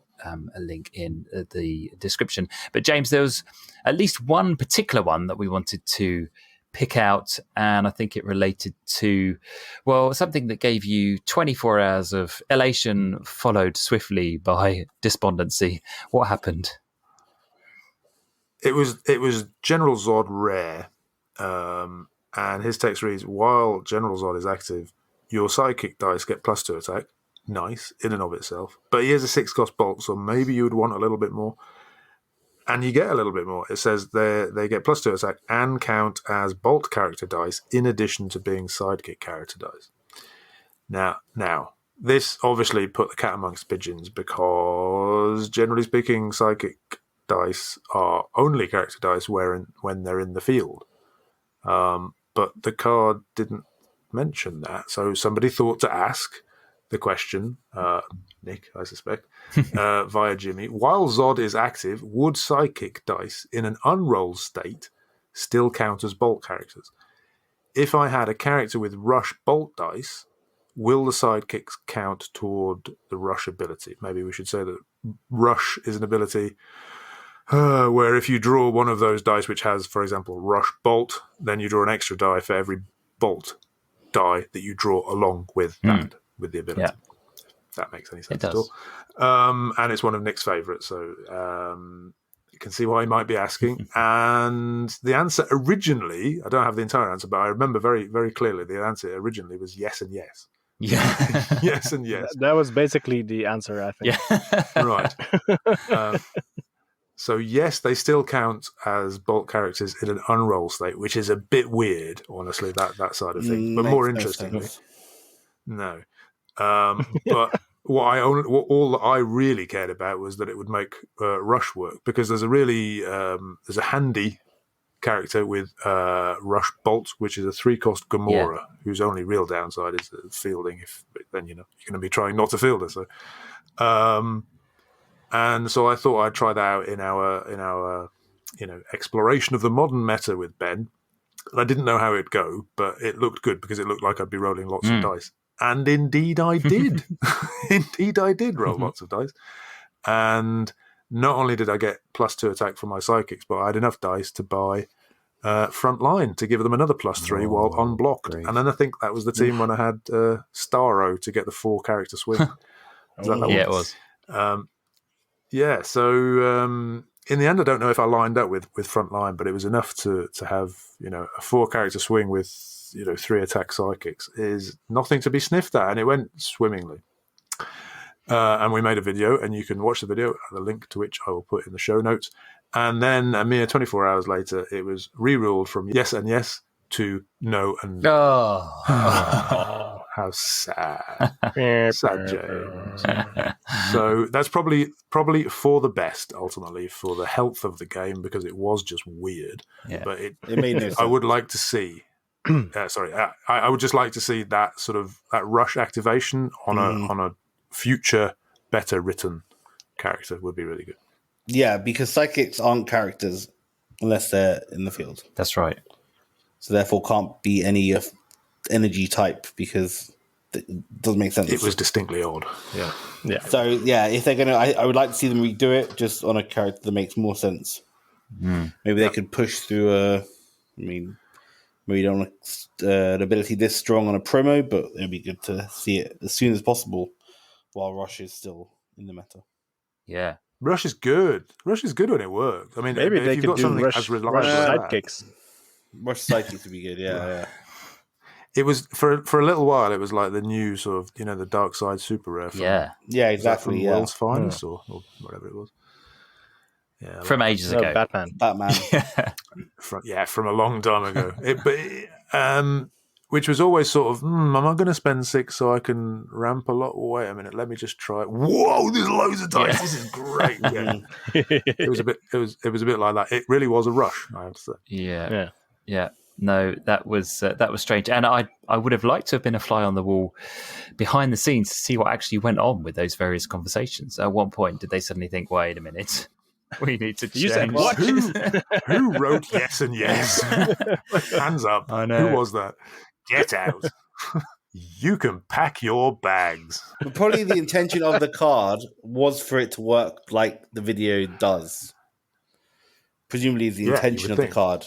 link in the description. But James, there was at least one particular one that we wanted to pick out, and I think it related to, well, something that gave you 24 hours of elation followed swiftly by despondency. What happened? It was General Zod rare, and his text reads, while General Zod is active, your sidekick dice get +2 attack. Nice, in and of itself. But he has a 6-cost bolt, so maybe you would want a little bit more. And you get a little bit more. It says they get +2 attack and count as bolt character dice in addition to being sidekick character dice. Now, this obviously put the cat amongst pigeons because, generally speaking, sidekick dice are only character dice when they're in the field. But the card didn't mention that, so somebody thought to ask the question, Nick, I suspect, via Jimmy, while Zod is active, would psychic dice in an unrolled state still count as bolt characters? If I had a character with rush bolt dice, will the sidekicks count toward the rush ability? Maybe we should say that rush is an ability where if you draw one of those dice which has, for example, rush bolt, then you draw an extra die for every bolt die that you draw along with that. With the ability. Yeah. If that makes any sense at all. And it's one of Nick's favourites, so you can see why he might be asking. And the answer originally, I don't have the entire answer, but I remember very, very clearly the answer originally was yes and yes. Yeah. Yes and yes. That was basically the answer, I think. Yeah. Right. So yes, they still count as bolt characters in an unroll state, which is a bit weird, honestly, that side of things. But more interestingly, no. But all that I really cared about was that it would make rush work, because there's a handy character with rush bolt, which is a 3-cost Gamora, whose only real downside is fielding. Then you're going to be trying not to field her. So, and so I thought I'd try that out in our exploration of the modern meta with Ben. And I didn't know how it'd go, but it looked good because it looked like I'd be rolling lots of dice. And indeed I did. Indeed I did roll lots of dice. And not only did I get +2 attack for my psychics, but I had enough dice to buy front line to give them another +3 while unblocked. Great. And then I think that was the team when I had Starro to get the 4-character swing. It was. So in the end, I don't know if I lined up with front line, but it was enough to have a 4-character swing with 3 attack psychics is nothing to be sniffed at, and it went swimmingly. And we made a video, and you can watch the video, the link to which I will put in the show notes. And then a mere 24 hours later, it was re-ruled from yes and yes to no and no. Oh, how sad. Sad James. So that's probably for the best, ultimately, for the health of the game, because it was just weird. Yeah. But it made no sense. I would like to see... I would just like to see that that rush activation on a future better written character would be really good. Yeah, because psychics aren't characters unless they're in the field. That's right. So therefore can't be any energy type, because it doesn't make sense. It was distinctly odd. Yeah. So yeah, if they're gonna, I would like to see them redo it just on a character that makes more sense. Maybe they could push through maybe you don't want an ability this strong on a promo, but it'd be good to see it as soon as possible while Rush is still in the meta. Yeah. Rush is good. Rush is good when it works. I mean, maybe if they you've could got do something Rush as reliable as sidekicks. Rush sidekicks would be good, yeah. It was, for a little while, it was like the new sort of, the Dark Side super rare. Yeah, exactly. From World's Finest or whatever it was. Yeah, from ages ago. Batman. From a long time ago. Which was always sort of, am I going to spend 6 so I can ramp a lot? Wait a minute, let me just try it. Whoa, there's loads of dice. This is great. Yeah. It was a bit like that. It really was a rush, I have to say. Yeah. No, that was strange, and I would have liked to have been a fly on the wall behind the scenes to see what actually went on with those various conversations. At one point, did they suddenly think, "Wait a minute, we need to change"? You said what? Who wrote yes and yes? Hands up. I know. Who was that? Get out. You can pack your bags. But probably the intention of the card was for it to work like the video does. Presumably, the intention of the card.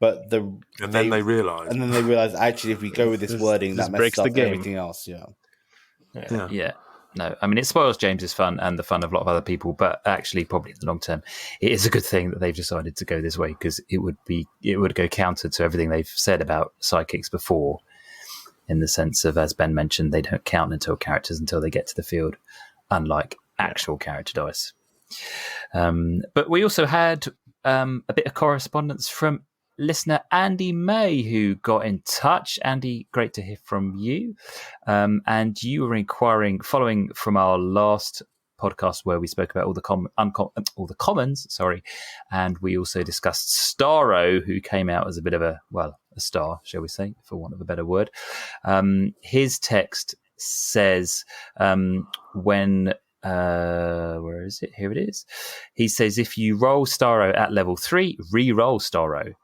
But then they realised actually if we go with this wording, that messes up everything else. Yeah. No, I mean, it spoils James's fun and the fun of a lot of other people, but actually, probably in the long term, it is a good thing that they've decided to go this way, because it would go counter to everything they've said about sidekicks before, in the sense of, as Ben mentioned, they don't count until characters until they get to the field, unlike actual character dice. But we also had a bit of correspondence from listener Andy May, who got in touch. Andy, great to hear from you. And you were inquiring, following from our last podcast where we spoke about all the commons, and we also discussed Starro, who came out as a bit of a star, shall we say, for want of a better word. His text says when. Where is it? Here it is. He says, if you roll Starro at level 3, re-roll Starro.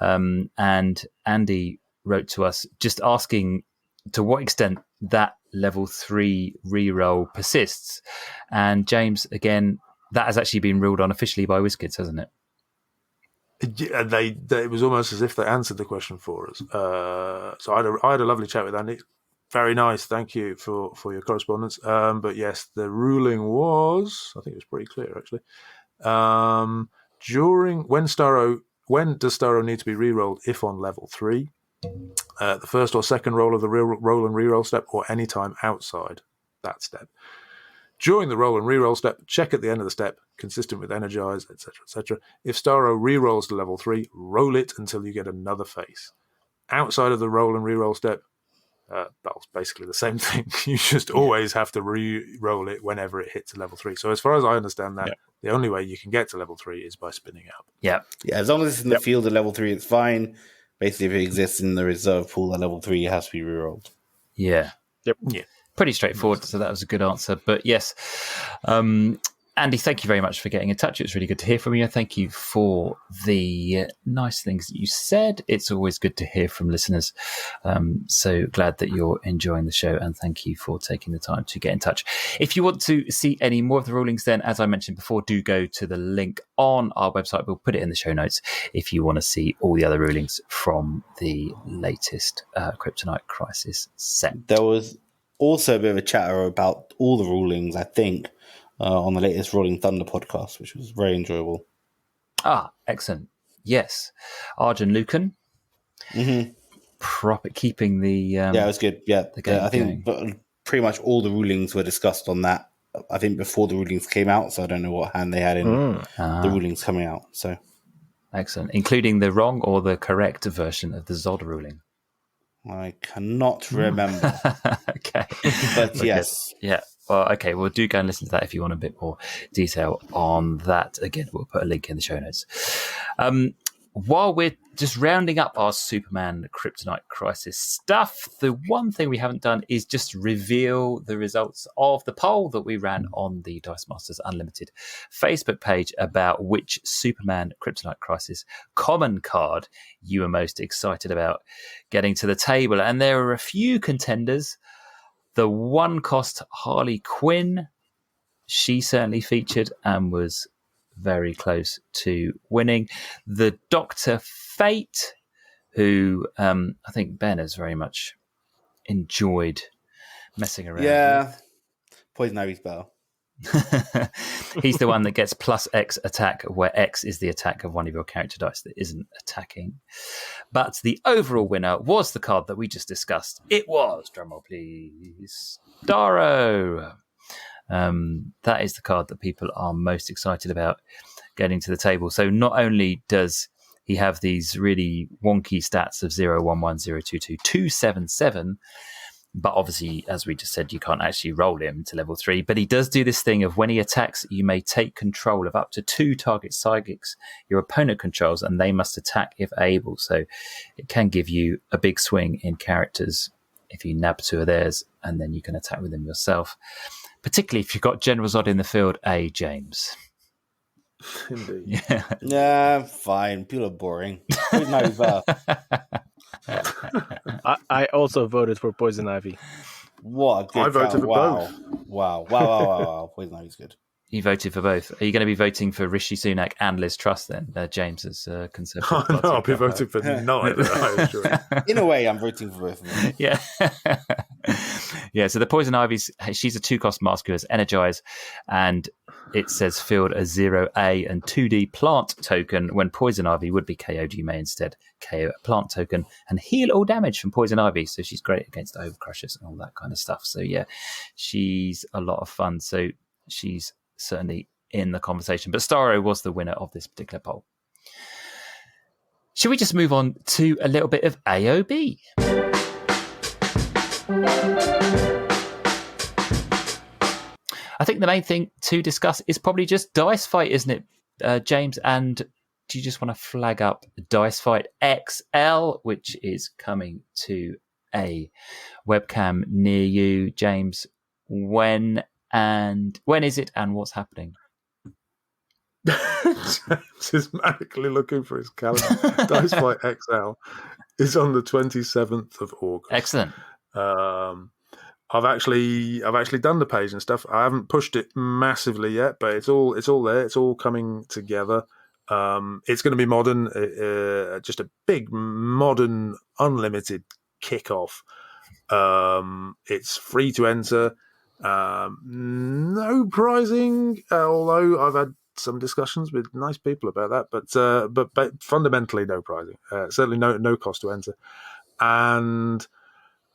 And Andy wrote to us just asking to what extent that level 3 re-roll persists. And James, again, that has actually been ruled on officially by WizKids, hasn't it? It was almost as if they answered the question for us. So I had a lovely chat with Andy. Very nice. Thank you for your correspondence. But yes, the ruling was, I think it was pretty clear actually. When does Starro need to be re-rolled if on level 3? The first or second roll of the roll and re-roll step, or any time outside that step. During the roll and re-roll step, check at the end of the step, consistent with energize, etc., etc. If Starro re-rolls to level 3, roll it until you get another face. Outside of the roll and re-roll step, that's basically the same thing. You just always have to re-roll it whenever it hits a level 3. So as far as I understand that, the only way you can get to level 3 is by spinning up. Yeah, as long as it's in the field at level 3, it's fine. Basically, if it exists in the reserve pool at level 3, it has to be re-rolled. Yeah. Yep. Yeah. Pretty straightforward, so that was a good answer. But yes, Andy, thank you very much for getting in touch. It was really good to hear from you. Thank you for the nice things that you said. It's always good to hear from listeners. So glad that you're enjoying the show, and thank you for taking the time to get in touch. If you want to see any more of the rulings, then, as I mentioned before, do go to the link on our website. We'll put it in the show notes if you want to see all the other rulings from the latest Kryptonite Crisis set. There was also a bit of a chatter about all the rulings, I think, on the latest Rollin Thunder podcast, which was very enjoyable. Excellent. Yes. Arjun Lucan. Mm-hmm. Keeping the... it was good. Yeah, I think pretty much all the rulings were discussed on that, I think, before the rulings came out, so I don't know what hand they had in the rulings coming out. So excellent. Including the wrong or the correct version of the Zod ruling? I cannot remember. Okay. But yes. Yeah. Well, okay. Well, do go and listen to that if you want a bit more detail on that. Again, we'll put a link in the show notes. While we're just rounding up our Superman Kryptonite Crisis stuff, the one thing we haven't done is just reveal the results of the poll that we ran on the Dice Masters Unlimited Facebook page about which Superman Kryptonite Crisis common card you were most excited about getting to the table. And there are a few contenders. The one-cost Harley Quinn, she certainly featured and was very close to winning. The Dr. Fate, who I think Ben has very much enjoyed messing around with. Poison Ivy's better. He's the one that gets plus X attack, where X is the attack of one of your character dice that isn't attacking. But the overall winner was the card that we just discussed. It was, drumroll please, Starro. That is the card that people are most excited about getting to the table. So not only does he have these really wonky stats of 0, 1, 1, 0, 2, 2, 2, 7, 7, but obviously, as we just said, you can't actually roll him to level 3. But he does do this thing of when he attacks, you may take control of up to 2 target sidekicks your opponent controls, and they must attack if able. So it can give you a big swing in characters if you nab 2 of theirs, and then you can attack with them yourself. Particularly if you've got General Zod in the field, James. Indeed. Yeah, fine. People are boring. I also voted for Poison Ivy. What a good I voted for both. Wow. Poison Ivy's good. You voted for both. Are you going to be voting for Rishi Sunak and Liz Truss then, James, as Conservative Party? No, I'll be voting for neither. I'm sure. In a way, I'm voting for both of them. Yeah. Yeah, so the Poison Ivy's, she's a 2-cost mask who has Energize, and it says field a 0A and 2D plant token. When Poison Ivy would be KO'd, you may instead KO a plant token and heal all damage from Poison Ivy. So she's great against Overcrushers and all that kind of stuff. So yeah, she's a lot of fun. So she's certainly in the conversation. But Starro was the winner of this particular poll. Should we just move on to a little bit of AOB? I think the main thing to discuss is probably just Dice Fight, isn't it, James? And do you just want to flag up Dice Fight XL, which is coming to a webcam near you, James? When is it and what's happening? James is manically looking for his calendar. Dice Fight XL is on the 27th of August. Excellent. I've actually done the page and stuff. I haven't pushed it massively yet, but it's all there. It's all coming together. It's going to be modern, just a big modern unlimited kickoff. It's free to enter. No pricing, although I've had some discussions with nice people about that. But fundamentally no pricing. Certainly no cost to enter. And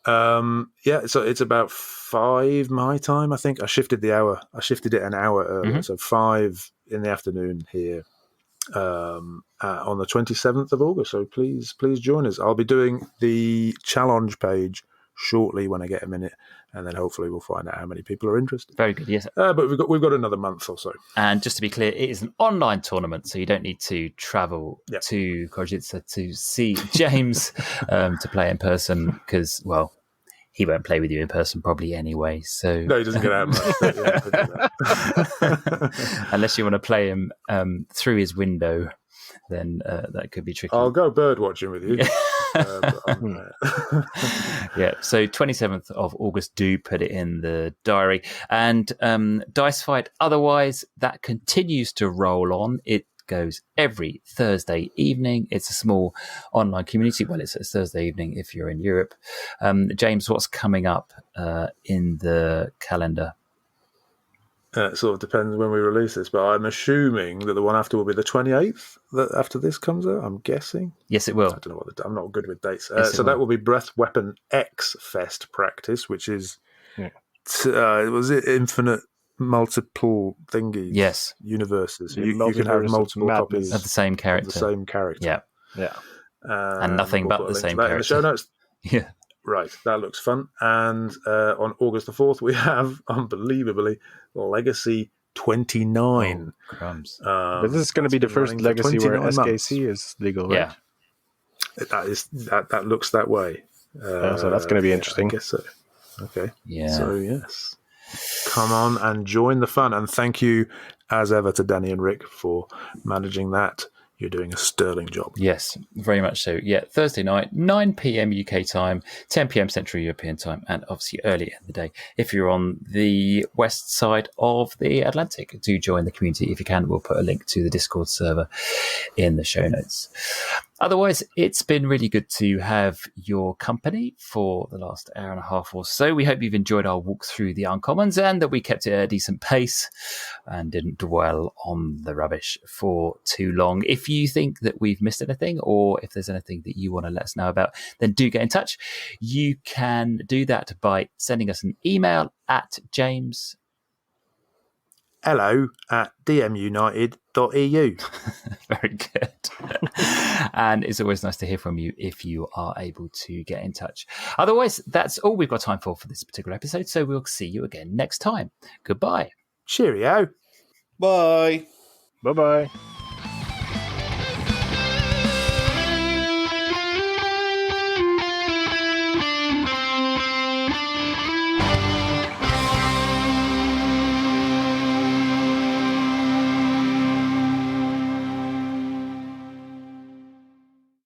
so it's about 5 my time. I think I shifted the hour. I shifted it an hour earlier, so 5 in the afternoon here on the 27th of August. So please join us. I'll be doing the challenge page shortly when I get a minute, and then hopefully we'll find out how many people are interested. Very good, yes. But we've got another month or so. And just to be clear, it is an online tournament, so you don't need to travel to Kojitsa to see James to play in person, because, well, he won't play with you in person probably anyway. So no, he doesn't get out much. Unless you want to play him through his window, then that could be tricky. I'll go bird watching with you. Yeah, so 27th of August, do put it in the diary. And Dice Fight, otherwise, that continues to roll on. It goes every Thursday evening. It's a small online community. Well, it's a Thursday evening if you're in Europe. James, what's coming up in the calendar? It sort of depends when we release this, but I'm assuming that the one after will be the 28th. That after this comes out, I'm guessing. Yes, it will. I don't know I'm not good with dates. Yes, so that will be Breath Weapon X Fest practice, which is was it infinite multiple thingies? Yes, universes. You can have multiple copies of the same character. Of the same character. Yeah. And nothing we'll but the same character. character. In the show notes. Yeah. Right, that looks fun. And on August the 4th, we have, unbelievably, Legacy 29. Oh, crumbs. But this is going to be the first Legacy where SKC is legal, right? Yeah. That looks that way. So that's going to be interesting. I guess so. Okay. Yeah. So, yes. Come on and join the fun. And thank you, as ever, to Danny and Rick for managing that. You're doing a sterling job. Yes, very much so. Yeah, Thursday night, 9 p.m. UK time, 10 p.m. Central European time, and obviously earlier in the day. If you're on the west side of the Atlantic, do join the community if you can. We'll put a link to the Discord server in the show notes. Otherwise, it's been really good to have your company for the last hour and a half or so. We hope you've enjoyed our walk through the uncommons and that we kept it at a decent pace and didn't dwell on the rubbish for too long. If you think that we've missed anything, or if there's anything that you want to let us know about, then do get in touch. You can do that by sending us an email at James. hello@dmunited.eu. Very good. And it's always nice to hear from you if you are able to get in touch. Otherwise, that's all we've got time for this particular episode. So we'll see you again next time. Goodbye. Cheerio. Bye. Bye-bye.